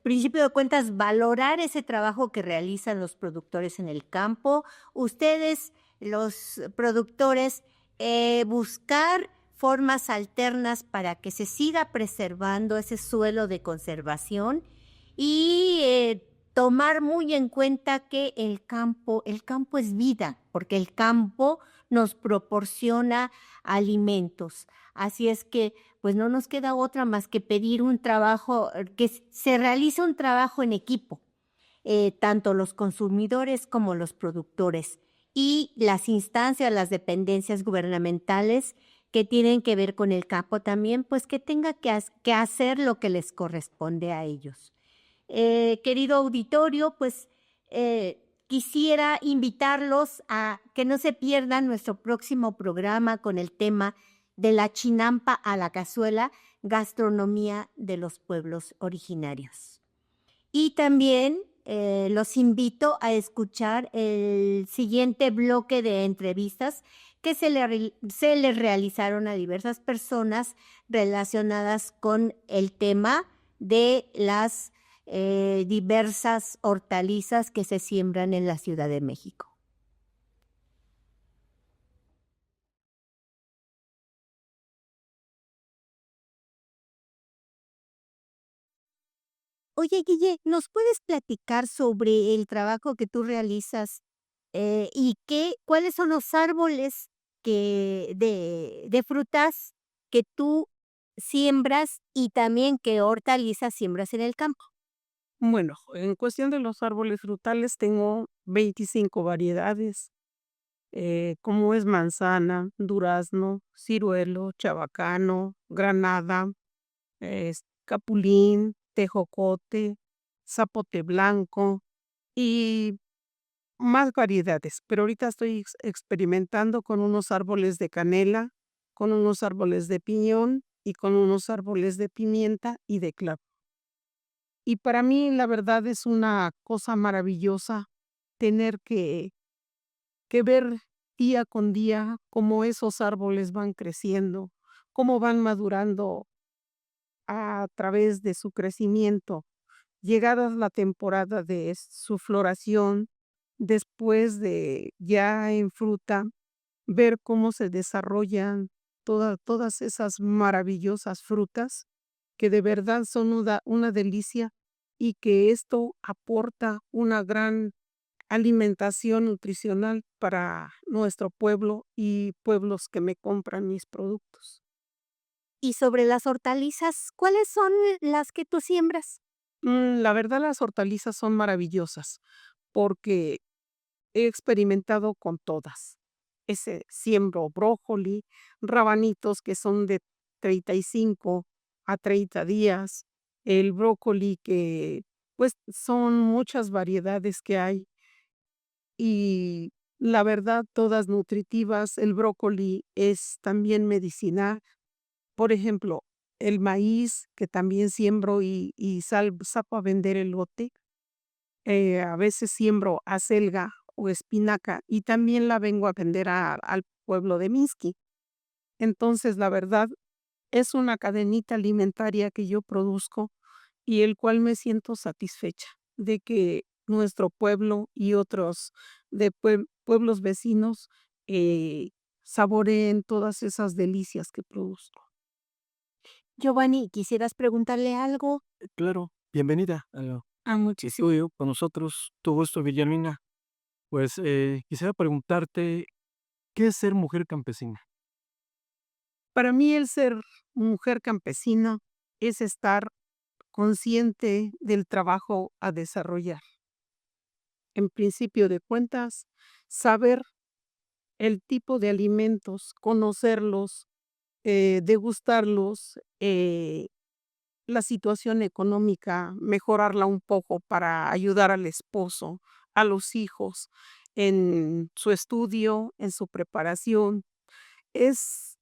principio de cuentas, valorar ese trabajo que realizan los productores en el campo. Ustedes, los productores, buscar formas alternas para que se siga preservando ese suelo de conservación y tomar muy en cuenta que el campo es vida, porque el campo nos proporciona alimentos. Así es que, pues no nos queda otra más que pedir un trabajo, que se realice un trabajo en equipo, tanto los consumidores como los productores y las instancias, las dependencias gubernamentales que tienen que ver con el campo también, pues que tenga que hacer lo que les corresponde a ellos. Querido auditorio, pues quisiera invitarlos a que no se pierdan nuestro próximo programa con el tema de la chinampa a la cazuela, gastronomía de los pueblos originarios. Y también los invito a escuchar el siguiente bloque de entrevistas que se le realizaron a diversas personas relacionadas con el tema de las diversas hortalizas que se siembran en la Ciudad de México. Oye, Guille, ¿nos puedes platicar sobre el trabajo que tú realizas y cuáles son los árboles de frutas que tú siembras y también qué hortalizas siembras en el campo? Bueno, en cuestión de los árboles frutales tengo 25 variedades, como es manzana, durazno, ciruelo, chabacano, granada, capulín, tejocote, zapote blanco y más variedades. Pero ahorita estoy experimentando con unos árboles de canela, con unos árboles de piñón y con unos árboles de pimienta y de clavo. Y para mí, la verdad, es una cosa maravillosa tener que ver día con día cómo esos árboles van creciendo, cómo van madurando a través de su crecimiento. Llegada la temporada de su floración, después de ya en fruta, ver cómo se desarrollan todas esas maravillosas frutas que de verdad son una delicia y que esto aporta una gran alimentación nutricional para nuestro pueblo y pueblos que me compran mis productos. Y sobre las hortalizas, ¿cuáles son las que tú siembras? La verdad, las hortalizas son maravillosas porque he experimentado con todas. Siembro brócoli, rabanitos que son de 35 a 30 días, el brócoli que pues son muchas variedades que hay y la verdad todas nutritivas. El brócoli es también medicinal. Por ejemplo, el maíz que también siembro y saco a vender el lote. A veces siembro acelga o espinaca y también la vengo a vender al pueblo de Minski. Entonces, la verdad, es una cadenita alimentaria que yo produzco y el cual me siento satisfecha de que nuestro pueblo y otros de pueblos vecinos eh, saboreen todas esas delicias que produzco. Giovanni, ¿quisieras preguntarle algo? Claro, bienvenida al estudio con nosotros. Tu gusto, Villamina. Pues quisiera preguntarte, ¿qué es ser mujer campesina? Para mí el ser mujer campesina es estar consciente del trabajo a desarrollar. En principio de cuentas, saber el tipo de alimentos, conocerlos, degustarlos, la situación económica, mejorarla un poco para ayudar al esposo, a los hijos en su estudio, en su preparación. Es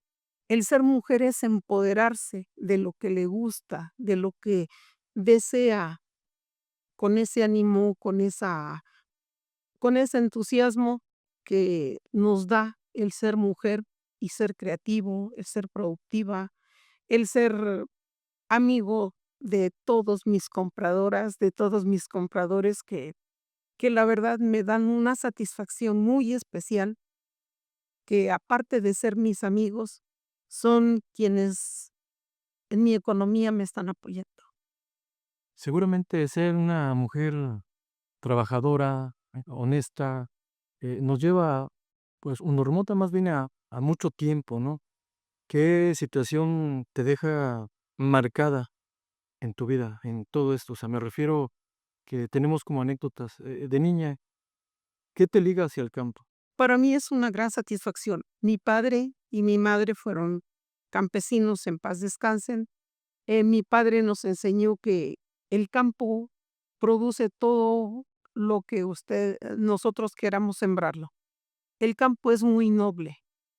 el ser mujer es empoderarse de lo que le gusta, de lo que desea, con ese ánimo, con ese entusiasmo que nos da el ser mujer y ser creativo, el ser productiva, el ser amigo de todos mis compradoras, de todos mis compradores que la verdad me dan una satisfacción muy especial, que aparte de ser mis amigos, son quienes en mi economía me están apoyando. Seguramente ser una mujer trabajadora, honesta, nos lleva, pues, o nos remonta más bien a mucho tiempo, ¿no? ¿Qué situación te deja marcada en tu vida, en todo esto? O sea, me refiero que tenemos como anécdotas de niña, ¿qué te liga hacia el campo? Para mí es una gran satisfacción. Mi padre y mi madre fueron campesinos, en paz descansen. Mi padre nos enseñó que el campo produce todo lo que nosotros queramos sembrarlo. El campo es muy noble.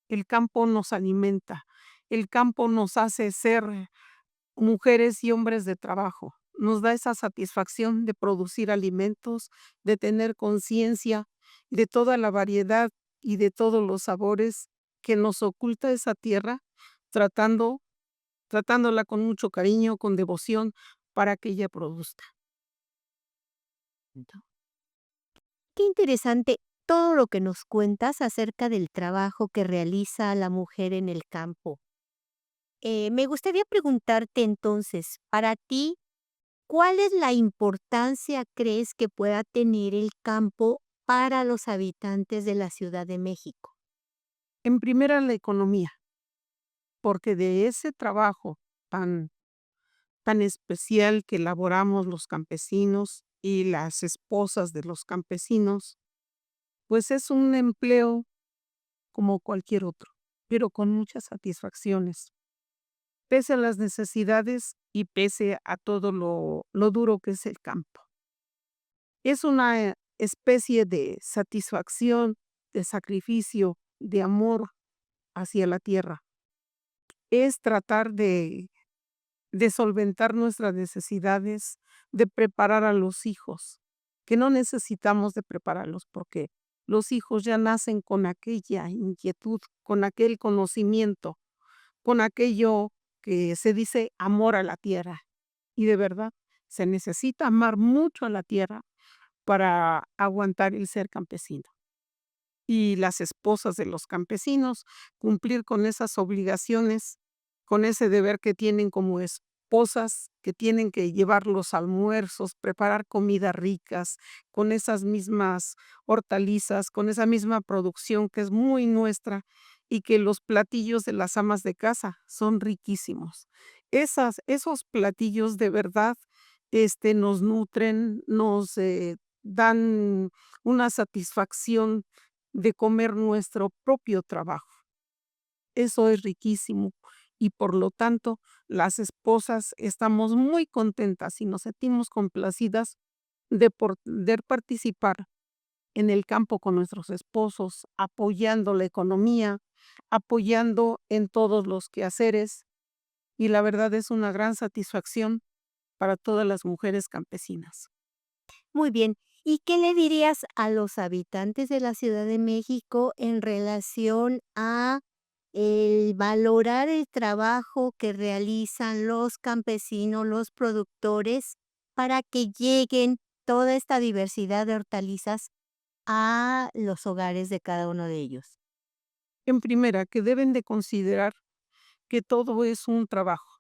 El campo nos alimenta. El campo nos hace ser mujeres y hombres de trabajo. Nos da esa satisfacción de producir alimentos, de tener conciencia de toda la variedad y de todos los sabores que nos oculta esa tierra, tratando, tratándola con mucho cariño, con devoción, para que ella produzca. Qué interesante todo lo que nos cuentas acerca del trabajo que realiza la mujer en el campo. Me gustaría preguntarte entonces, para ti, ¿cuál es la importancia crees que pueda tener el campo para los habitantes de la Ciudad de México? En primera, la economía, porque de ese trabajo tan, tan especial que elaboramos los campesinos y las esposas de los campesinos, pues es un empleo como cualquier otro, pero con muchas satisfacciones. pese a las necesidades y pese a todo lo duro que es el campo. Es una especie de satisfacción, de sacrificio, de amor hacia la tierra. Es tratar de solventar nuestras necesidades, de preparar a los hijos, que no necesitamos de prepararlos porque los hijos ya nacen con aquella inquietud, con aquel conocimiento, con aquello que se dice amor a la tierra. Y de verdad, se necesita amar mucho a la tierra para aguantar el ser campesino. Y las esposas de los campesinos cumplir con esas obligaciones, con ese deber que tienen como esposas, que tienen que llevar los almuerzos, preparar comidas ricas, con esas mismas hortalizas, con esa misma producción que es muy nuestra y que los platillos de las amas de casa son riquísimos. Esos platillos de verdad nos nutren, nos dan una satisfacción de comer nuestro propio trabajo. Eso es riquísimo y por lo tanto las esposas estamos muy contentas y nos sentimos complacidas de poder participar en el campo con nuestros esposos, apoyando la economía, apoyando en todos los quehaceres y la verdad es una gran satisfacción para todas las mujeres campesinas. Muy bien. ¿Y qué le dirías a los habitantes de la Ciudad de México en relación a el valorar el trabajo que realizan los campesinos, los productores, para que lleguen toda esta diversidad de hortalizas a los hogares de cada uno de ellos? En primera, que deben de considerar que todo es un trabajo,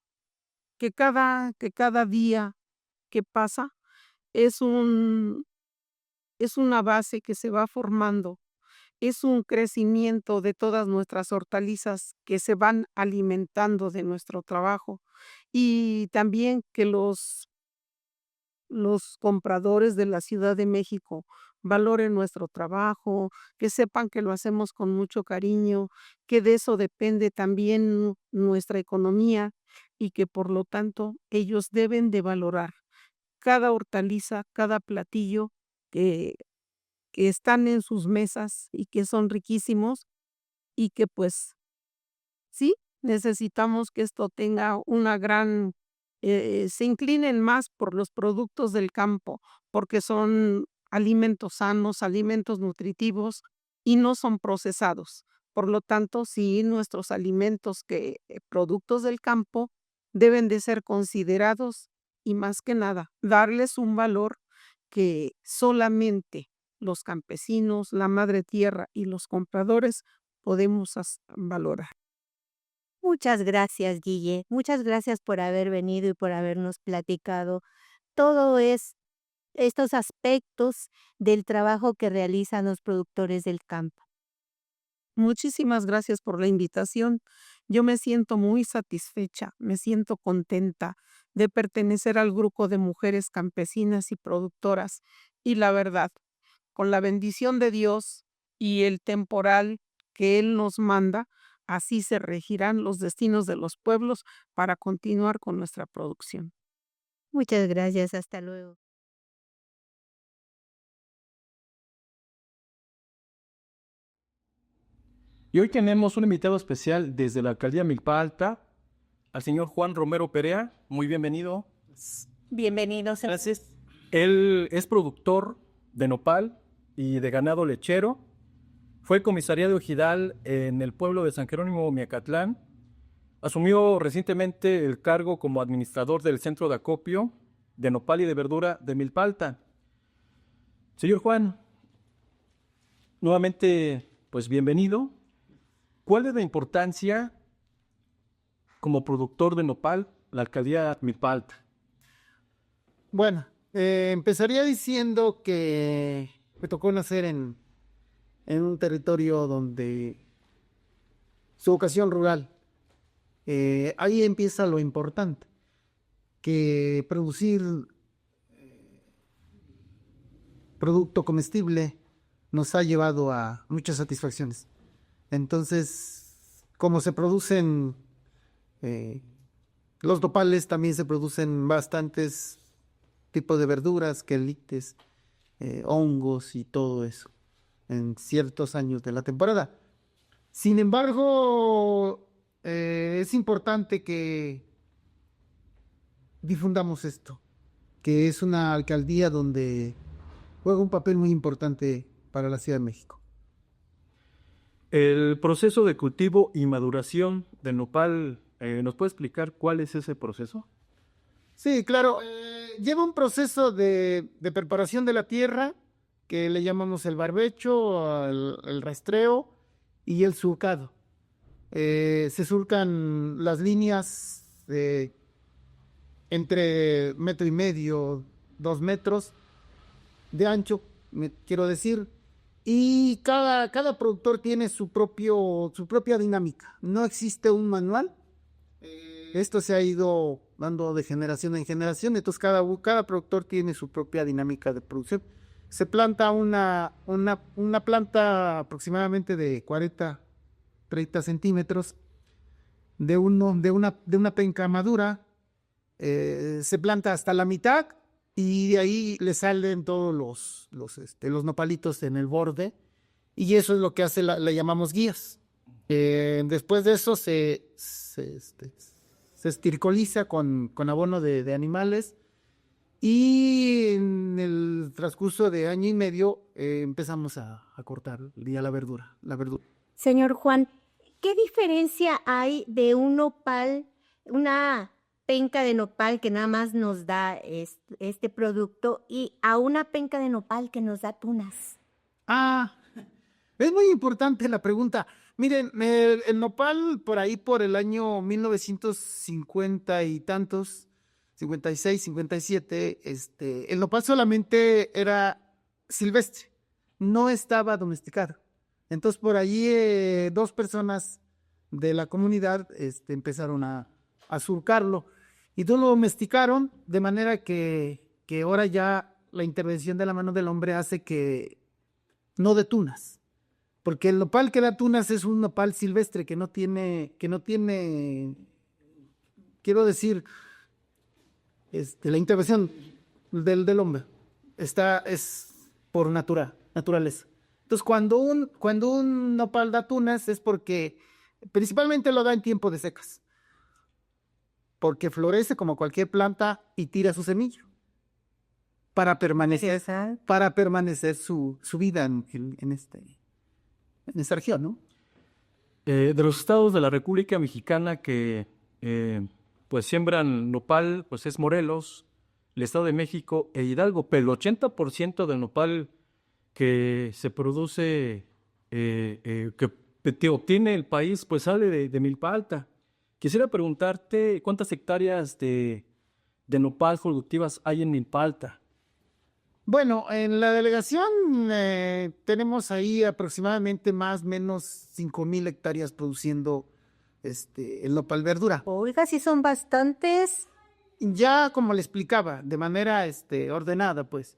que cada día que pasa es es una base que se va formando, es un crecimiento de todas nuestras hortalizas que se van alimentando de nuestro trabajo y también que los compradores de la Ciudad de México valoren nuestro trabajo, que sepan que lo hacemos con mucho cariño, que de eso depende también nuestra economía y que por lo tanto ellos deben de valorar cada hortaliza, cada platillo que, que están en sus mesas y que son riquísimos y que pues sí, necesitamos que esto tenga una gran, se inclinen más por los productos del campo, porque son alimentos sanos, alimentos nutritivos y no son procesados. Por lo tanto, sí, nuestros alimentos productos del campo deben de ser considerados y más que nada, darles un valor que solamente los campesinos, la madre tierra y los compradores podemos valorar. Muchas gracias, Guille. Muchas gracias por haber venido y por habernos platicado todo estos aspectos del trabajo que realizan los productores del campo. Muchísimas gracias por la invitación. Yo me siento muy satisfecha, me siento contenta de pertenecer al grupo de mujeres campesinas y productoras. Y la verdad, con la bendición de Dios y el temporal que Él nos manda, así se regirán los destinos de los pueblos para continuar con nuestra producción. Muchas gracias. Hasta luego. Y hoy tenemos un invitado especial desde la alcaldía Milpa Alta, al señor Juan Romero Perea. Muy bienvenido. Bienvenidos. Gracias. Él es productor de nopal y de ganado lechero. Fue comisariado ejidal en el pueblo de San Jerónimo, Miacatlán. Asumió recientemente el cargo como administrador del centro de acopio de nopal y de verdura de Milpa Alta. Señor Juan, nuevamente, pues bienvenido. ¿Cuál es la importancia como productor de nopal la alcaldía Milpa Alta? Bueno, empezaría diciendo que me tocó nacer en un territorio donde su vocación rural, ahí empieza lo importante, que producir producto comestible nos ha llevado a muchas satisfacciones. Entonces, como se producen Los nopales también se producen bastantes tipos de verduras, quelites, hongos y todo eso en ciertos años de la temporada. Sin embargo, es importante que difundamos esto, que es una alcaldía donde juega un papel muy importante para la Ciudad de México. El proceso de cultivo y maduración del nopal, ¿nos puede explicar cuál es ese proceso? Sí, claro. Lleva un proceso de preparación de la tierra que le llamamos el barbecho, el rastreo y el surcado. Se surcan las líneas entre 1.5 metros, 2 metros de ancho, quiero decir, y cada productor tiene su propia dinámica. No existe un manual. Esto se ha ido dando de generación en generación, entonces cada productor tiene su propia dinámica de producción. Se planta una planta aproximadamente de 40, 30 centímetros de una penca madura, se planta hasta la mitad y de ahí le salen todos los nopalitos en el borde y eso es lo que le llamamos guías. Después de eso se estircoliza con abono de animales y en el transcurso de año y medio empezamos a cortar ya la verdura. Señor Juan, ¿qué diferencia hay de un nopal, una penca de nopal que nada más nos da este producto y a una penca de nopal que nos da tunas? Es muy importante la pregunta. Miren, el nopal por ahí por el año 1950 y tantos, 56, 57, el nopal solamente era silvestre, no estaba domesticado. Entonces por allí 2 personas de la comunidad empezaron a surcarlo y todo lo domesticaron de manera que ahora ya la intervención de la mano del hombre hace que no de tunas. Porque el nopal que da tunas es un nopal silvestre que no tiene, quiero decir, la intervención del hombre. Es por naturaleza. Entonces, cuando un nopal da tunas es porque principalmente lo da en tiempo de secas. Porque florece como cualquier planta y tira su semilla para permanecer su vida en esta región, ¿no? De los estados de la República Mexicana que pues siembran nopal, pues es Morelos, el Estado de México e Hidalgo, pero el 80% del nopal que se produce, que obtiene el país, pues sale de Milpa Alta. Quisiera preguntarte cuántas hectáreas de nopal productivas hay en Milpa Alta. Bueno, en la delegación tenemos ahí aproximadamente más o menos 5,000 hectáreas produciendo el nopal verdura. Oiga, sí son bastantes. Ya como le explicaba, de manera ordenada, pues.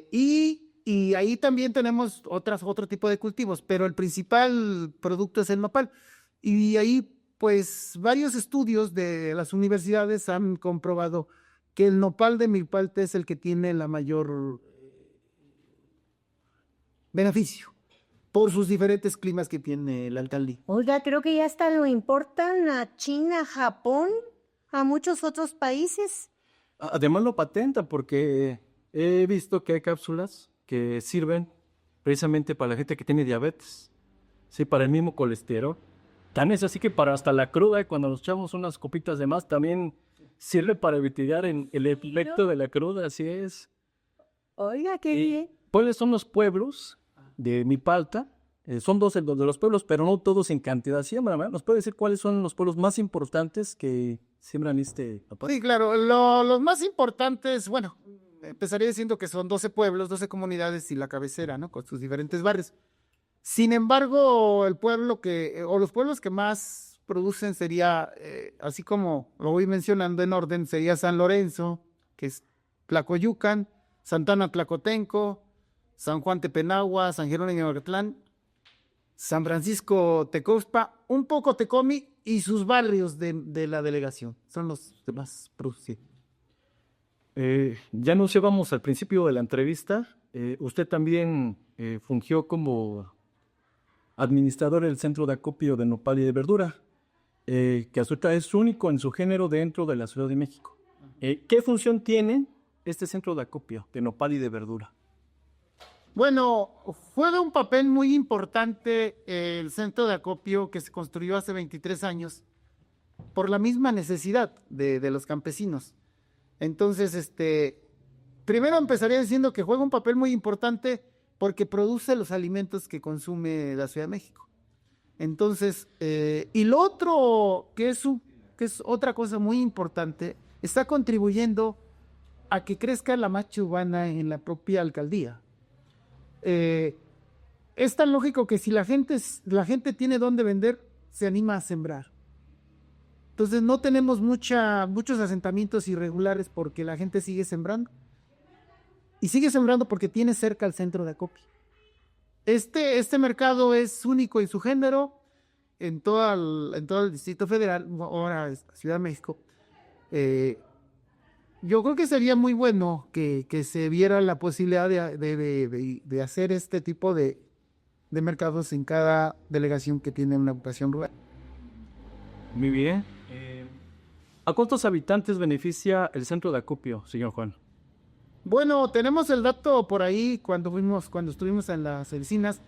Y ahí también tenemos otro tipo de cultivos, pero el principal producto es el nopal. Y ahí, pues, varios estudios de las universidades han comprobado que el nopal de Milpa Alta es el que tiene la mayor beneficio por sus diferentes climas que tiene la alcaldía. Oiga, creo que ya hasta lo importan a China, Japón, a muchos otros países. Además lo patenta porque he visto que hay cápsulas que sirven precisamente para la gente que tiene diabetes, sí, para el mismo colesterol. Tan es así que para hasta la cruda, cuando nos echamos unas copitas de más, también sirve para mitigar el efecto de la cruda, así es. Oiga, qué bien. ¿Cuáles son los pueblos de Milpa Alta? Son 2 de los pueblos, pero no todos en cantidad siembran, ¿verdad? ¿Nos puede decir cuáles son los pueblos más importantes que siembran nopal? Sí, claro. Los más importantes, bueno, empezaría diciendo que son 12 pueblos, 12 comunidades y la cabecera, ¿no? Con sus diferentes barrios. Sin embargo, los pueblos que más producen sería, así como lo voy mencionando en orden, sería San Lorenzo, que es Tlacoyucan, Santana Tlacotenco, San Juan Tepenagua, San Jerónimo de Acatlán, San Francisco Tecospa, un poco Tecomi y sus barrios de la delegación. Son los demás producidos. Ya anunciábamos al principio de la entrevista, usted también fungió como administrador del centro de acopio de nopal y de verdura, que a su vez es único en su género dentro de la Ciudad de México. ¿Qué función tiene este centro de acopio de nopal y de verdura? Bueno, juega un papel muy importante el centro de acopio que se construyó hace 23 años por la misma necesidad de los campesinos. Entonces, primero empezaría diciendo que juega un papel muy importante porque produce los alimentos que consume la Ciudad de México. Entonces, y lo otro que es otra cosa muy importante, está contribuyendo a que crezca la marcha urbana en la propia alcaldía. Es tan lógico que si la gente tiene dónde vender, se anima a sembrar. Entonces no tenemos muchos asentamientos irregulares porque la gente sigue sembrando. Y sigue sembrando porque tiene cerca el centro de acopio. Este mercado es único en su género en todo el Distrito Federal, ahora es Ciudad de México. Yo creo que sería muy bueno que se viera la posibilidad de hacer este tipo de mercados en cada delegación que tiene una vocación rural. Muy bien. ¿A cuántos habitantes beneficia el centro de acopio, señor Juan? Bueno, tenemos el dato por ahí cuando estuvimos en las oficinas,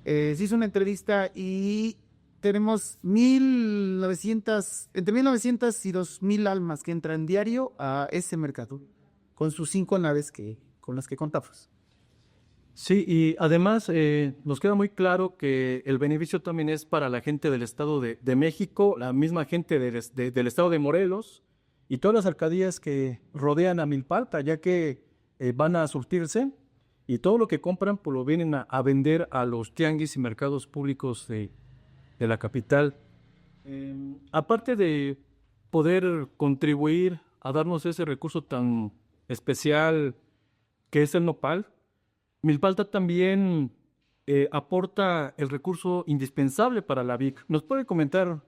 se hizo una entrevista y tenemos entre 1,900 y 2,000 almas que entran diario a ese mercado, con sus 5 naves con las que contamos. Sí, y además nos queda muy claro que el beneficio también es para la gente del Estado de México, la misma gente del Estado de Morelos y todas las alcaldías que rodean a Milpalta, ya que van a surtirse y todo lo que compran pues lo vienen a vender a los tianguis y mercados públicos de la capital. Aparte de poder contribuir a darnos ese recurso tan especial que es el nopal, Milpalta también aporta el recurso indispensable para la VIC. ¿Nos puede comentar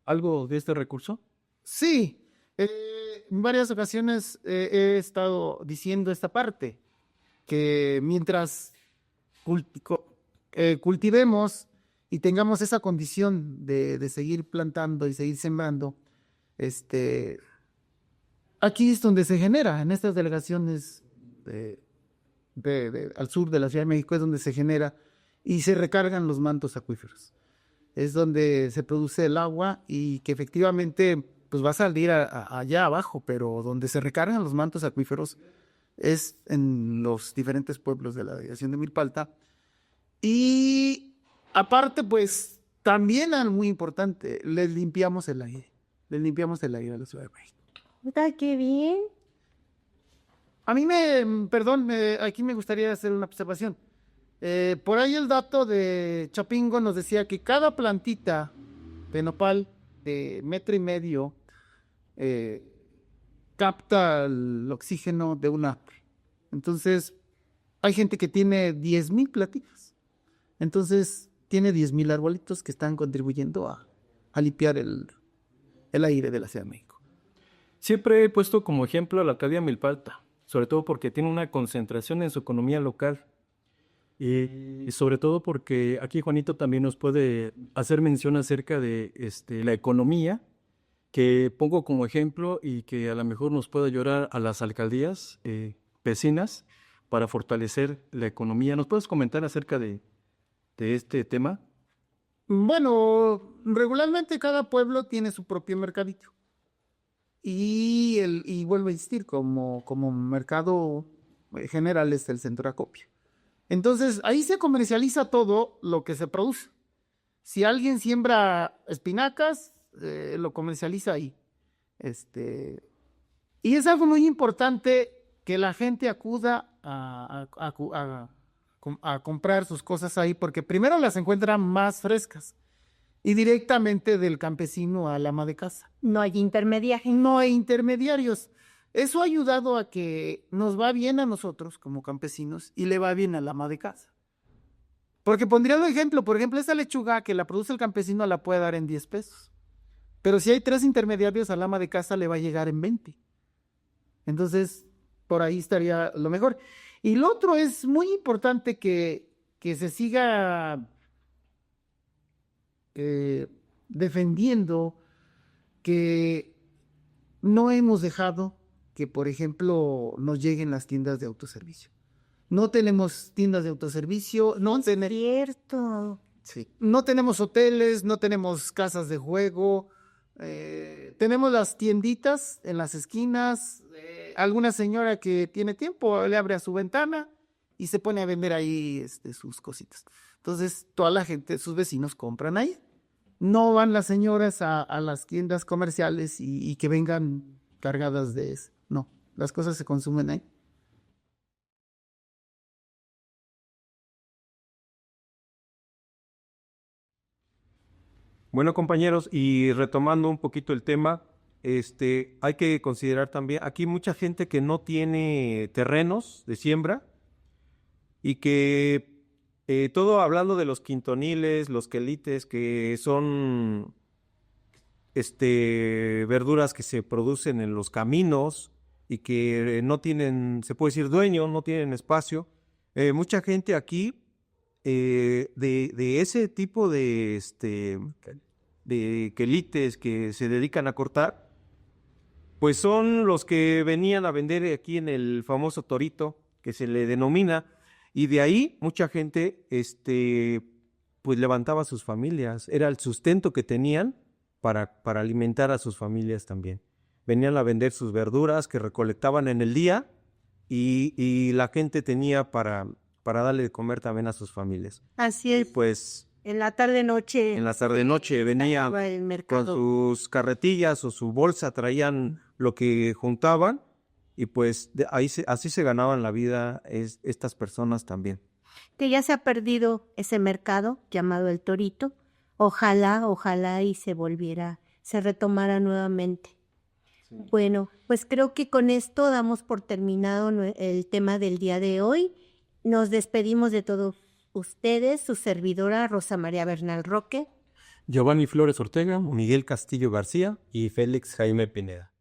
algo de este recurso? Sí, en varias ocasiones he estado diciendo esta parte, que mientras cultivemos y tengamos esa condición de seguir plantando y seguir sembrando, aquí es donde se genera, en estas delegaciones al sur de la Ciudad de México es donde se genera y se recargan los mantos acuíferos. Es donde se produce el agua y que efectivamente pues va a salir allá abajo, pero donde se recargan los mantos acuíferos es en los diferentes pueblos de la delegación de Milpalta. Y aparte, pues también algo muy importante, les limpiamos el aire de la Ciudad de México. Puta, qué bien. A mí aquí me gustaría hacer una observación. Por ahí el dato de Chapingo nos decía que cada plantita de nopal de 1,5 metros capta el oxígeno de un árbol. Entonces, hay gente que tiene 10,000 plantitas. Entonces, tiene 10,000 arbolitos que están contribuyendo a limpiar el aire de la Ciudad de México. Siempre he puesto como ejemplo a la alcaldía Milpalta, sobre todo porque tiene una concentración en su economía local y sobre todo porque aquí Juanito también nos puede hacer mención acerca de la economía que pongo como ejemplo y que a lo mejor nos puede ayudar a las alcaldías vecinas para fortalecer la economía. ¿Nos puedes comentar acerca de este tema? Bueno, regularmente cada pueblo tiene su propio mercadito. Y vuelvo a insistir, como mercado general es el centro de acopio. Entonces, ahí se comercializa todo lo que se produce. Si alguien siembra espinacas, lo comercializa ahí. Y es algo muy importante que la gente acuda a comprar sus cosas ahí, porque primero las encuentran más frescas y directamente del campesino al ama de casa. No hay intermediaje. No hay intermediarios. Eso ha ayudado a que nos va bien a nosotros como campesinos y le va bien al ama de casa. Porque pondría un ejemplo, por ejemplo, esa lechuga que la produce el campesino la puede dar en 10 pesos. Pero si hay 3 intermediarios, al ama de casa le va a llegar en 20. Entonces, por ahí estaría lo mejor. Y lo otro es muy importante que se siga defendiendo que no hemos dejado que, por ejemplo, nos lleguen las tiendas de autoservicio. No tenemos tiendas de autoservicio, Cierto. sí. No tenemos hoteles, no tenemos casas de juego, tenemos las tienditas en las esquinas, alguna señora que tiene tiempo le abre a su ventana y se pone a vender ahí sus cositas. Entonces, toda la gente, sus vecinos compran ahí. No van las señoras a las tiendas comerciales y que vengan cargadas de eso. No, las cosas se consumen ahí. Bueno, compañeros, y retomando un poquito el tema, hay que considerar también, aquí mucha gente que no tiene terrenos de siembra y que todo hablando de los quintoniles, los quelites, que son verduras que se producen en los caminos y que no tienen, se puede decir, dueño, no tienen espacio. Mucha gente aquí de ese tipo de quelites que se dedican a cortar, pues son los que venían a vender aquí en el famoso torito, que se le denomina, y de ahí mucha gente, pues levantaba sus familias, era el sustento que tenían para alimentar a sus familias también. Venían a vender sus verduras que recolectaban en el día y la gente tenía para darle de comer también a sus familias. Así Y es. pues En la tarde-noche. en la tarde-noche venía estaba el con mercado. sus carretillas o su bolsa, traían lo que juntaban y pues así se ganaban la vida estas personas también. Que ya se ha perdido ese mercado llamado el Torito. Ojalá y se retomara nuevamente. Bueno, pues creo que con esto damos por terminado el tema del día de hoy. Nos despedimos de todos ustedes, su servidora Rosa María Bernal Roque. Giovanni Flores Ortega. Miguel Castillo García. Y Félix Jaime Pineda.